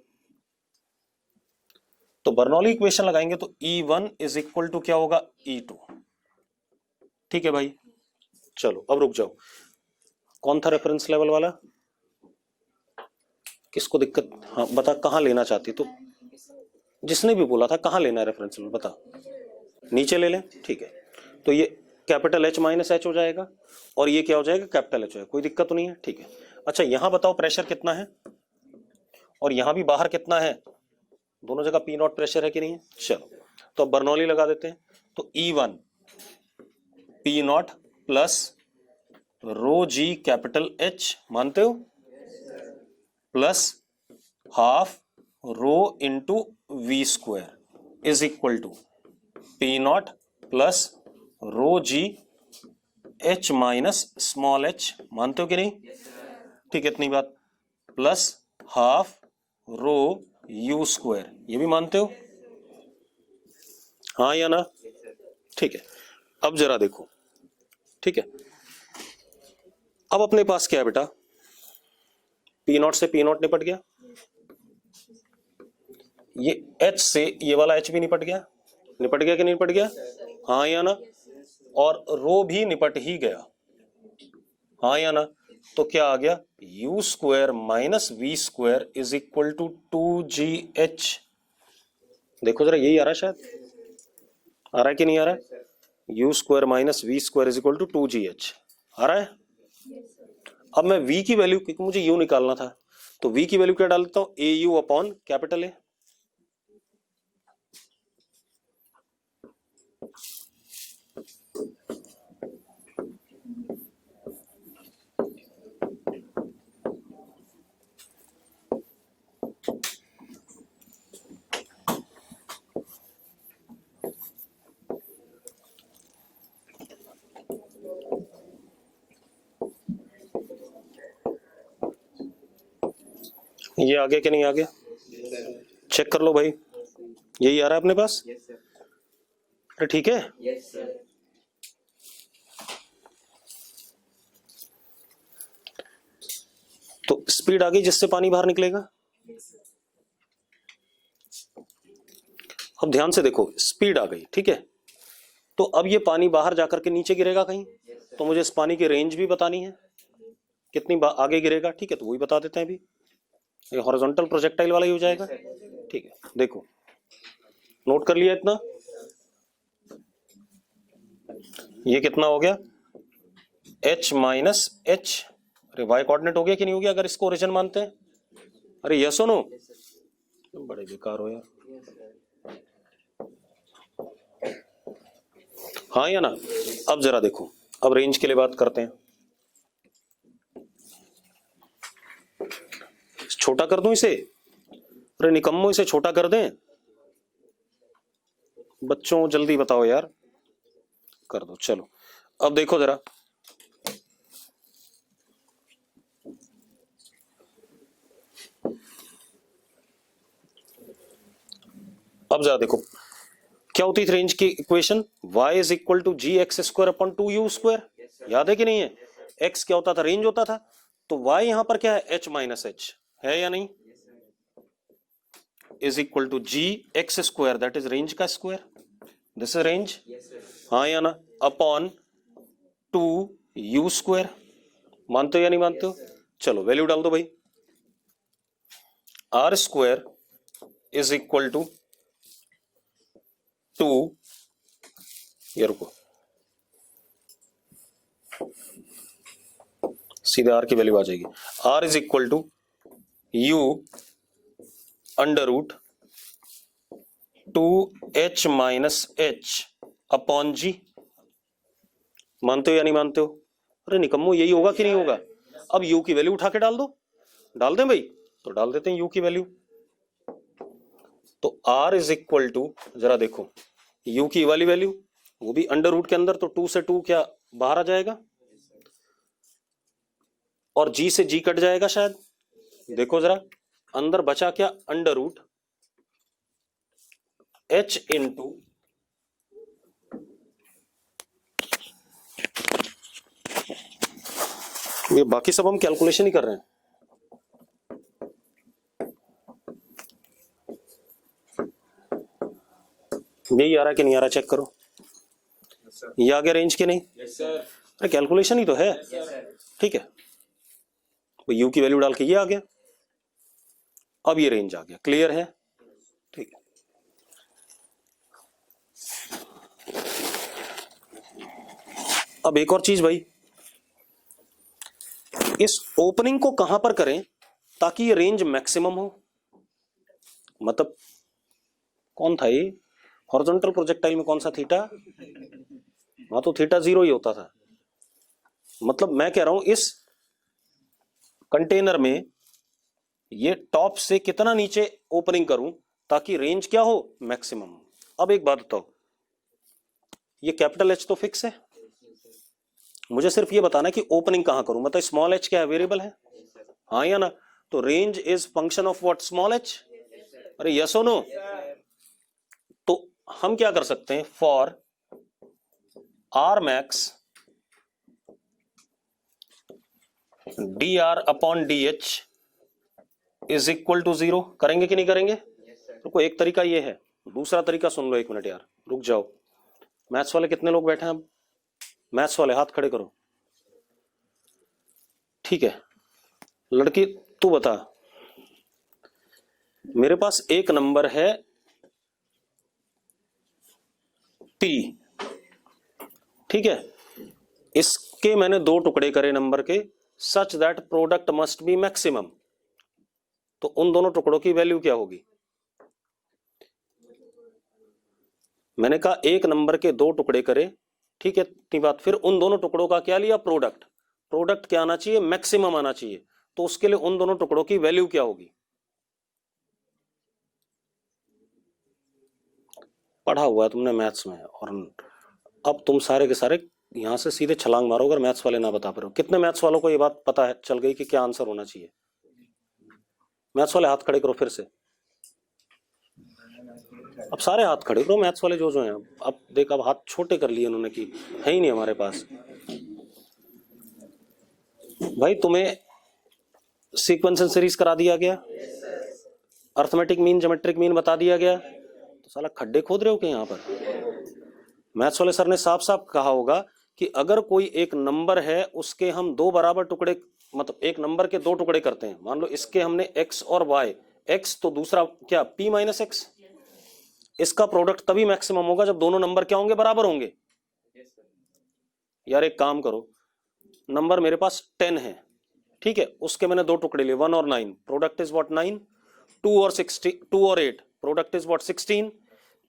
तो बर्नौली इक्वेशन लगाएंगे तो E1 इज इक्वल टू क्या होगा, E2, ठीक है भाई। चलो अब रुक जाओ, कौन था रेफरेंस लेवल वाला, किसको दिक्कत, हाँ बता कहां लेना चाहती, तो जिसने भी बोला था कहां लेना है रेफरेंस लेवल बता, नीचे ले लें, ठीक है। तो ये कैपिटल H माइनस H हो जाएगा, और ये क्या हो जाएगा, कैपिटल H हो जाएगा, कोई दिक्कत तो नहीं है, ठीक है। अच्छा यहां बताओ प्रेशर कितना है, और यहां भी बाहर कितना है, दोनों जगह P नॉट प्रेशर है कि नहीं है? चलो तो अब बर्नौली लगा देते हैं, तो E1 P not plus rho g capital H, मानते हो, plus half rho into v square is equal to P not plus rho g H minus small h, मानते हो कि नहीं? ठीक है, इतनी बात, plus half rho u square, ये भी मानते हो, हाँ या ना? ठीक है, अब जरा देखो, ठीक है, अब अपने पास क्या है बेटा, P नॉट से P नॉट निपट गया, ये H से ये वाला H भी निपट गया, निपट गया कि नहीं निपट गया, हाँ या ना? और रो भी निपट ही गया, हाँ या ना? तो क्या आ गया, u square minus v square is equal to 2gh। देखो जरा, यही आ रहा है शायद, आ रहा है कि नहीं आ रहा है, u square minus v square is equal to 2gh, आ रहा है? अब मैं v की वैल्यू, क्योंकि मुझे u निकालना था, तो v की वैल्यू क्या डाल देता हूं, ए यू अपॉन कैपिटल ए, ये आ गया कि नहीं आ गया? चेक कर लो भाई, यही आ रहा है अपने पास? अरे ठीक है। तो स्पीड आ गई जिससे पानी बाहर निकलेगा। अब ध्यान से देखो, स्पीड आ गई, ठीक है। तो अब ये पानी बाहर जाकर के नीचे गिरेगा कहीं, तो मुझे इस पानी की रेंज भी बतानी है, कितनी आगे गिरेगा, ठीक है। तो वही बता देते हैं अभी, ये हॉरिजॉन्टल प्रोजेक्टाइल वाला ही हो जाएगा, ठीक है। देखो, नोट कर लिया इतना, ये कितना हो गया, h माइनस एच। अरे y कोऑर्डिनेट हो गया कि नहीं हो गया अगर इसको ओरिजिन मानते हैं? अरे यस हो नो? बड़े बेकार हो यार, हाँ या ना? अब जरा देखो, अब रेंज के लिए बात करते हैं। छोटा कर दूं इसे? अरे निकम्मो, इसे छोटा कर दें? बच्चों जल्दी बताओ यार, कर दो। चलो अब देखो जरा, अब जरा देखो क्या होती थी रेंज की equation, y is equal to g x square upon 2u square. याद है कि नहीं है? x क्या होता था, रेंज होता था। तो y यहां पर क्या है, h माइनस एच, है या नहीं? Is equal to g x square, that is range का स्क्वायर, दिस इज रेंज, हाँ या ना? Upon 2u square. मानते हो या नहीं मानते हो? चलो वैल्यू डाल दो भाई, r square is equal to 2, ये रुको, सीधे r की वैल्यू आ जाएगी, r is equal to u under root 2h minus h upon g. मानते हो या नहीं मानते हो? अरे निकम्मो, यही होगा कि नहीं होगा? अब u की वैल्यू उठा के डाल दो, डाल दें भाई? तो डाल देते हैं u की वैल्यू। तो r इज इक्वल टू, जरा देखो, u की वाली वैल्यू, वो भी अंडर रूट के अंदर, तो 2 से 2 क्या बाहर आ जाएगा, और g से g कट जाएगा शायद। देखो जरा, अंदर बचा क्या, अंडर रूट h इंटू ये, बाकी सब हम कैलकुलेशन ही कर रहे हैं। यही आ रहा है कि नहीं आ रहा, चेक करो, ये आ गया रेंज के नहीं? अरे कैलकुलेशन ही तो है, ठीक है। तो u की वैल्यू डाल के ये आ गया, अब ये रेंज आ गया, क्लियर है, ठीक है। अब एक और चीज भाई, इस ओपनिंग को कहां पर करें ताकि ये रेंज मैक्सिमम हो? मतलब कौन था ये, हॉरिजॉन्टल प्रोजेक्टाइल में कौन सा थीटा? हाँ, तो थीटा 0 ही होता था। मतलब मैं कह रहा हूं इस कंटेनर में ये टॉप से कितना नीचे ओपनिंग करूं ताकि रेंज क्या हो, मैक्सिमम हो। अब एक बात बताओ, ये कैपिटल एच तो फिक्स है, मुझे सिर्फ ये बताना है कि ओपनिंग कहां करूं, मतलब स्मॉल एच क्या है, वेरिएबल है, हाँ या ना? तो range is function of what, small h. अरे यस और नो? तो हम क्या कर सकते हैं, for r max d r upon d h is equal to 0, करेंगे कि नहीं करेंगे? रुको, एक तरीका ये है, दूसरा तरीका सुन लो, एक मिनट यार रुक जाओ। मैथ्स वाले कितने लोग बैठे हैं अब? मैथ्स वाले हाथ खड़े करो, ठीक है। लड़की तू बता, मेरे पास एक नंबर है P, ठीक है, इसके मैंने 2 टुकड़े करे नंबर के, such that product must be maximum. तो उन दोनों टुकड़ों की वैल्यू क्या होगी? मैंने कहा एक नंबर के 2 टुकड़े करे, ठीक है, इतनी बात। फिर उन दोनों टुकड़ों का क्या लिया, प्रोडक्ट। प्रोडक्ट क्या आना चाहिए, मैक्सिमम आना चाहिए। तो उसके लिए उन दोनों टुकड़ों की वैल्यू क्या होगी? पढ़ा हुआ है तुमने मैथ्स में, और अब तुम सारे के सारे यहां से सीधे छलांग मारो अगर मैथ्स वाले ना बता पा रहे हो। कितने मैथ्स वालों को ये बात पता है, चल गई कि क्या आंसर होना चाहिए? मैथ्स वाले हाथ खड़े करो फिर से। अब सारे हाथ खड़े करो मैथ्स वाले जो जो हैं। अब देख, अब हाथ छोटे कर लिए उन्होंने कि है ही नहीं हमारे पास। भाई तुम्हें सीक्वेंस एंड सीरीज करा दिया गया, अर्थमेटिक मीन ज्योमेट्रिक मीन बता दिया गया, तो साला खड्डे खोद रहे हो क्या यहाँ पर? मैथ्स वाले सर ने साफ साफ कहा होगा कि अगर कोई एक नंबर है उसके हम दो बराबर टुकड़े, मतलब एक नंबर के दो टुकड़े करते हैं, मान लो इसके हमने x और y, x तो दूसरा क्या p माइनस एक्स, इसका प्रोडक्ट तभी मैक्सिमम होगा जब दोनों नंबर क्या होंगे, बराबर होंगे। यार एक काम करो, नंबर मेरे पास 10 है, ठीक है, उसके मैंने दो टुकड़े लिए 1 और 9, प्रोडक्ट इज व्हाट 9, 2 और 16, 2 और 8 product is what 16,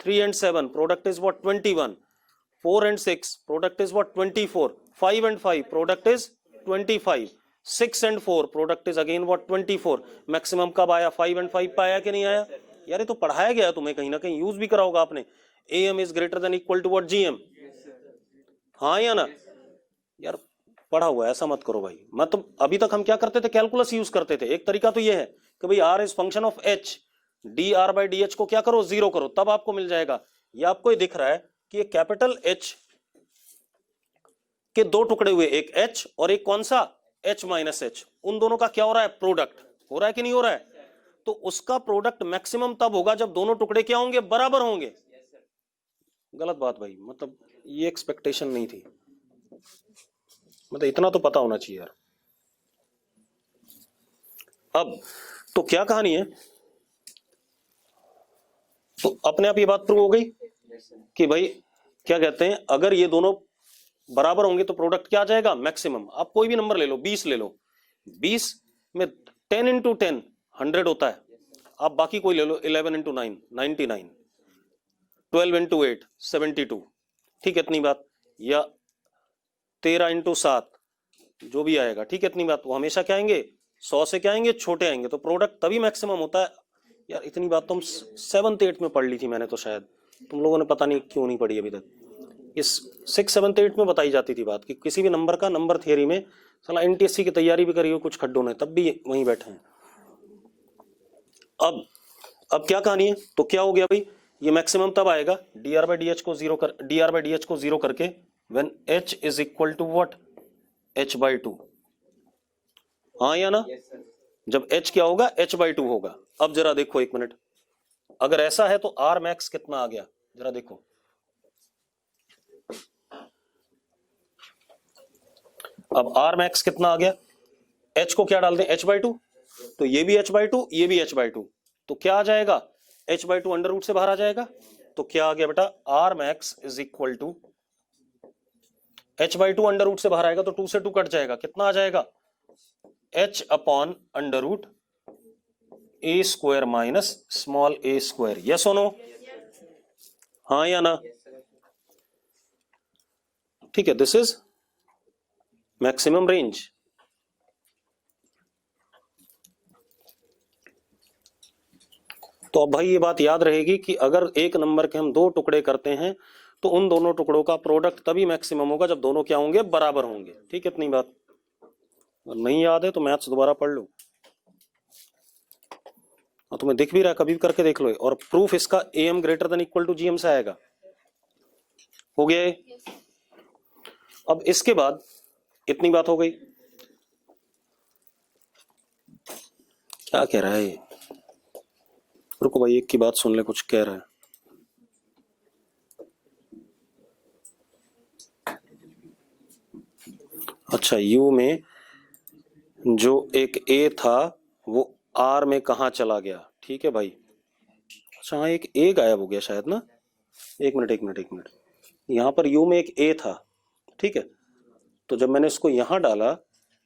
3 and 7 product is what 21, 4 and 6 product is what 24, 5 and 5 product is 25, 6 and 4 product is again what 24। Maximum कब आया? 5 and 5 पे आया कि नहीं आया? यार ये तो पढ़ाया गया तुम्हें, कहीं ना कहीं यूज भी करा होगा आपने। AM is greater than equal to what GM, हाँ या ना? यार पढ़ा हुआ है, ऐसा मत करो भाई। मतलब अभी तक हम क्या करते थे, कैलकुलस यूज करते थे। एक तरीका तो ये है कि भाई R is function of H, dr/dh को क्या करो, जीरो करो, तब आपको मिल जाएगा। ये आपको ये दिख रहा है कि ये कैपिटल H के दो टुकड़े हुए, एक H और एक कौन सा H माइनस H, उन दोनों का क्या हो रहा है, प्रोडक्ट हो रहा है कि नहीं हो रहा है? तो उसका प्रोडक्ट मैक्सिमम तब होगा जब दोनों टुकड़े क्या होंगे, बराबर होंगे। गलत बात भाई, मतलब ये एक्सपेक्टेशन नहीं थी, मतलब इतना तो पता होना चाहिए यार। अब तो क्या कहानी है, तो अपने आप ये बात प्रूव हो गई कि भाई क्या कहते हैं, अगर ये दोनों बराबर होंगे तो प्रोडक्ट क्या आ जाएगा, मैक्सिमम। आप कोई भी नंबर ले लो, 20 ले लो, 20 में 10 इंटू 10 100 होता है। आप बाकी कोई ले लो, 11 इंटू 9 99, 12 इंटू 8 72, ठीक है इतनी बात, या 13 इंटू 7 जो भी आएगा, ठीक है इतनी बात। वो हमेशा क्या आएंगे, 100 से क्या आएंगे, छोटे आएंगे, तो प्रोडक्ट तभी मैक्सिमम होता है। यार इतनी बात तो हम 7th 8th में पढ़ ली थी मैंने तो, शायद तुम लोगों ने पता नहीं क्यों नहीं पढ़ी अभी तक। इस 6th 7th 8th में बताई जाती थी बात कि किसी भी नंबर का, नंबर थियरी में साला NTSC की तैयारी भी करी हो कुछ खड्डों ने, तब भी वहीं बैठे हैं। अब क्या कहानी है, तो क्या हो गया भाई, ये मैक्सिमम तब आएगा dr/dh को जीरो करके, when h is equal to what, h/2, हाँ या ना? जब h क्या होगा, h/2 होगा। अब जरा देखो एक मिनट, अगर ऐसा है तो r max कितना आ गया, जरा देखो। अब r max कितना आ गया, h को क्या डाल दें, h/2, तो ये भी h/2, ये भी h/2, तो क्या आ जाएगा, h/2 अंडर रूट से बाहर आ जाएगा। तो क्या आ गया बेटा, r max is equal to h/2 under root से बाहर आएगा तो 2 से 2 कट जाएगा, कितना आ जाएगा, h upon under root a square minus small a square. Yes और नो, हाँ या ना? ठीक है, दिस इज मैक्सिमम रेंज। तो अब भाई ये बात याद रहेगी कि अगर एक नंबर के हम दो टुकड़े करते हैं तो उन दोनों टुकड़ों का प्रोडक्ट तभी मैक्सिमम होगा जब दोनों क्या होंगे, बराबर होंगे। ठीक है इतनी बात, नहीं याद है तो मैथ्स दोबारा पढ़ लो, और तुम्हें दिख भी रहा है, कभी भी करके देख लो। और प्रूफ इसका AM greater than equal to GM से आएगा। हो गया ये? अब इसके बाद इतनी बात हो गई, क्या कह रहा है ये, रुको भाई एक की बात सुन ले, कुछ कह रहा है। अच्छा, U में जो एक A था वो R में कहा चला गया, ठीक है भाई। अच्छा हाँ, एक A गायब हो गया शायद ना, एक मिनट, यहां पर U में एक A था, ठीक है, तो जब मैंने इसको यहां डाला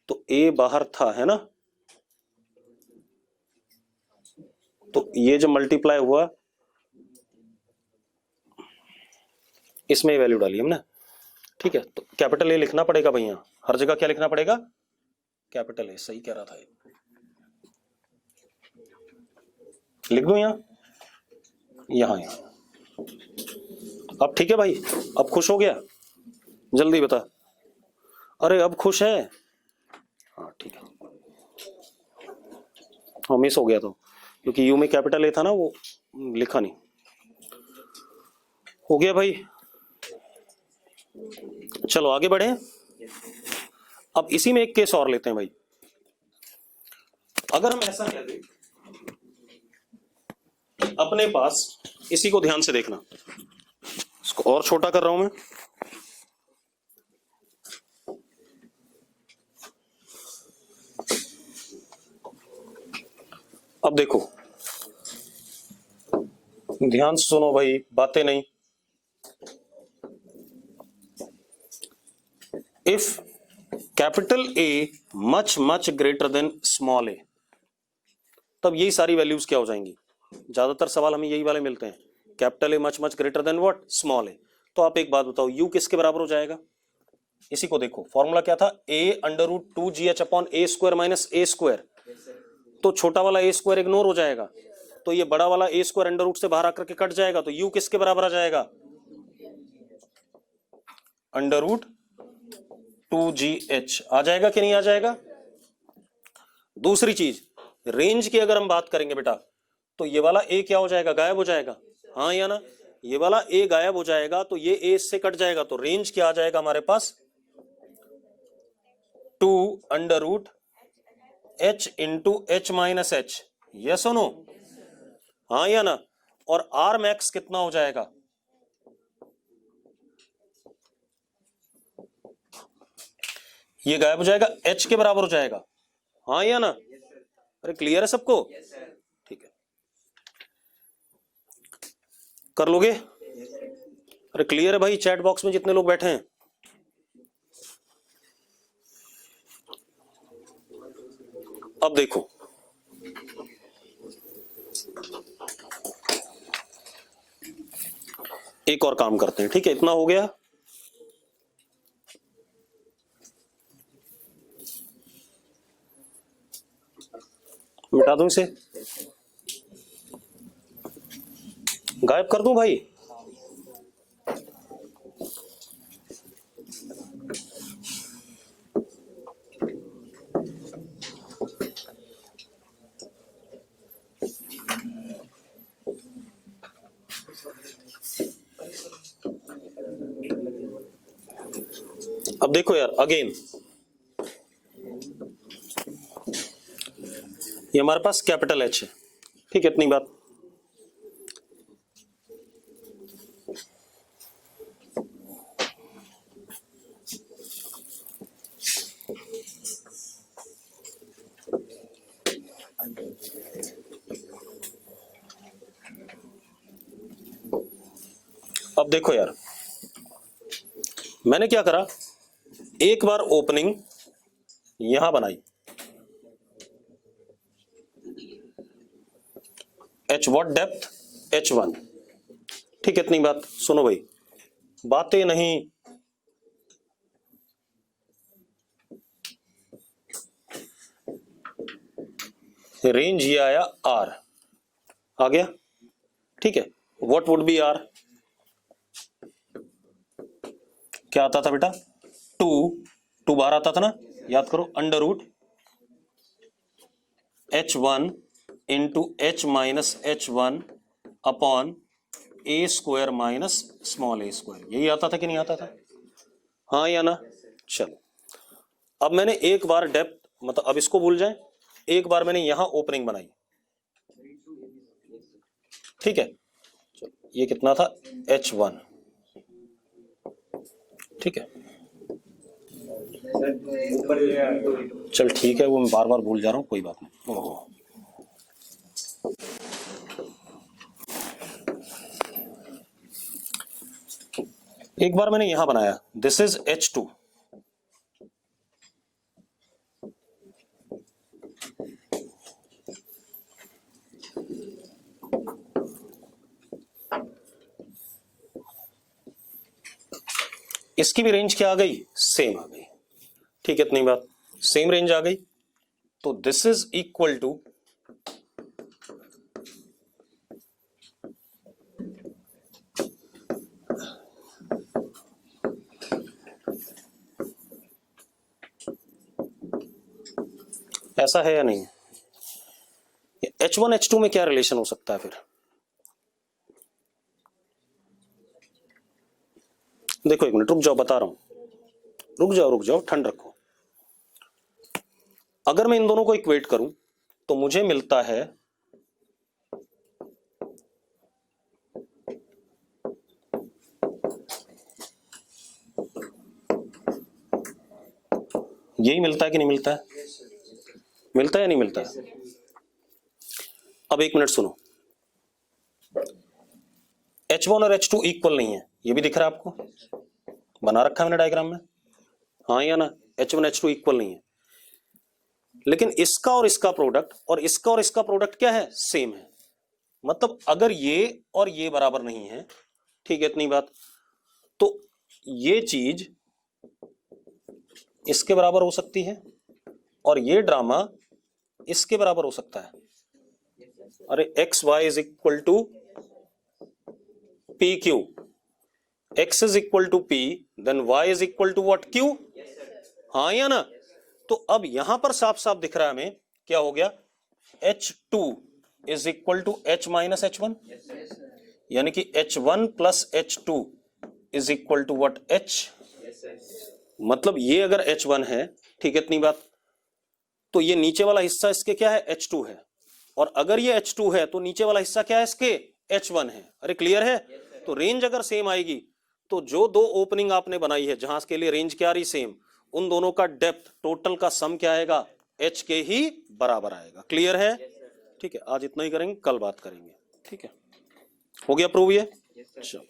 तो A बाहर था, है ना, तो ये जो मल्टीप्लाई हुआ इसमें वैल्यू डाली हमने, ठीक है, तो कैपिटल A लिखना पड़ेगा भाई, यहां हर जगह क्या लिखना पड़ेगा, कैपिटल A। सही कह रहा था, लिख दूं यहां। अब ठीक है भाई, अब खुश हो गया, जल्दी बता। अरे अब खुश है? हाँ ठीक है, हाँ मिस हो गया तो, क्योंकि यू में कैपिटल ए था ना, वो लिखा नहीं। हो गया भाई, चलो आगे बढ़े। अब इसी में एक केस और लेते हैं भाई। अगर हम ऐसा कह दें, अपने पास, इसी को ध्यान से देखना, इसको और छोटा कर रहा हूं मैं। अब देखो, ध्यान से सुनो भाई, बातें नहीं। If capital A much much greater than small a, तब यही सारी वैल्यूज क्या हो जाएंगी? ज्यादातर सवाल हमें यही वाले मिलते हैं, capital A much much greater than what, small a. तो आप एक बात बताओ, यू किसके बराबर हो जाएगा? इसी को देखो, फॉर्मूला क्या था, A under root 2gh upon a square minus A square. तो छोटा वाला ए स्क्वायर इग्नोर हो जाएगा, तो ये बड़ा वाला ए स्क्वायर अंडर रूट से बाहर आकर के कट जाएगा, तो यू किसके बराबर आ जाएगा? अंडर रूट 2gh आ जाएगा कि नहीं आ जाएगा? दूसरी चीज, रेंज की अगर हम बात करेंगे बेटा, तो ये वाला ए क्या हो जाएगा, गायब हो जाएगा, हाँ या ना? ये वाला ए गायब हो जाएगा, तो ये ए से कट जाएगा, तो रेंज क्या आ जाएगा हमारे पास, 2 under root h into h minus h. Yes और नो, हाँ या ना? और आर मैक्स कितना हो जाएगा? ये गायब हो जाएगा, h के बराबर हो जाएगा, हाँ या ना? अरे क्लियर है सबको? ठीक है, कर लोगे? अरे क्लियर है भाई, चैट बॉक्स में जितने लोग बैठे हैं। अब देखो, एक और काम करते हैं, ठीक है? इतना हो गया, मिटा दूं इसे, गायब कर दूं भाई? अब देखो यार, अगेन ये हमारे पास कैपिटल एच है, ठीक है? इतनी बात। अब देखो यार, मैंने क्या करा, एक बार ओपनिंग यहां बनाई, एच वॉट डेप्थ, h1, ठीक है? इतनी बात। सुनो भाई, बातें नहीं, रेंज ये आया r, आ गया, ठीक है? What would be r? क्या आता था बेटा, 2 बाहर आता था ना, याद करो, under root h1 into h minus h1 upon a square minus small a square, यही आता था कि नहीं आता था, हाँ या ना? चलो, अब मैंने एक बार डेप्थ, मतलब अब इसको भूल जाए, एक बार मैंने यहां ओपनिंग बनाई, ठीक है? चलो, ये कितना था, h1, ठीक है? चल ठीक है, वो मैं बार बार भूल जा रहा हूं, कोई बात नहीं। ओहो, एक बार मैंने यहां बनाया, दिस इज h2, इसकी भी रेंज क्या आ गई, सेम आ गई, ठीक है? इतनी बात, सेम रेंज आ गई, तो दिस इज इक्वल टू ऐसा है या नहीं? H1 H2 में क्या रिलेशन हो सकता है फिर? देखो एक मिनट रुक जाओ, बता रहा हूं, रुक जाओ, ठंड रखो। अगर मैं इन दोनों को इक्वेट करूं तो मुझे मिलता है यही मिलता है कि नहीं मिलता है? मिलता है या नहीं मिलता है? अब एक मिनट सुनो, H1 और H2 इक्वल नहीं है, ये भी दिख रहा है आपको, बना रखा है मैंने डायग्राम में, हाँ या ना? H1 H2 इक्वल नहीं है, लेकिन इसका और इसका प्रोडक्ट और इसका और इसका प्रोडक्ट क्या है? सेम है। मतलब अगर ये और ये बराबर नहीं है, ठीक है इतनी बात, तो ये चीज इसके बराबर हो सकती है और ये ड्रामा इसके बराबर हो सकता है। अरे x y is equal to p q, x is equal to p, then y is equal to what? Q, हाँ या ना? तो अब यहां पर साफ साफ दिख रहा है हमें क्या हो गया, H2 is equal to H minus H1, यानी कि H1 plus H2 is equal to what? H। मतलब ये अगर H1 है, ठीक है इतनी बात, तो ये नीचे वाला हिस्सा इसके क्या है? H2 है, और अगर ये H2 है तो नीचे वाला हिस्सा क्या है इसके? H1 है। अरे क्लियर है? तो रेंज अगर सेम आएगी तो जो दो ओपनिंग आपने बनाई है जहां के लिए रेंज क्या आ रही सेम, उन दोनों का डेप्थ टोटल का सम क्या आएगा? H के ही बराबर आएगा। क्लियर है? ठीक है, आज इतना ही करेंगे, कल बात करेंगे। ठीक है, हो गया प्रूव ये? चलो।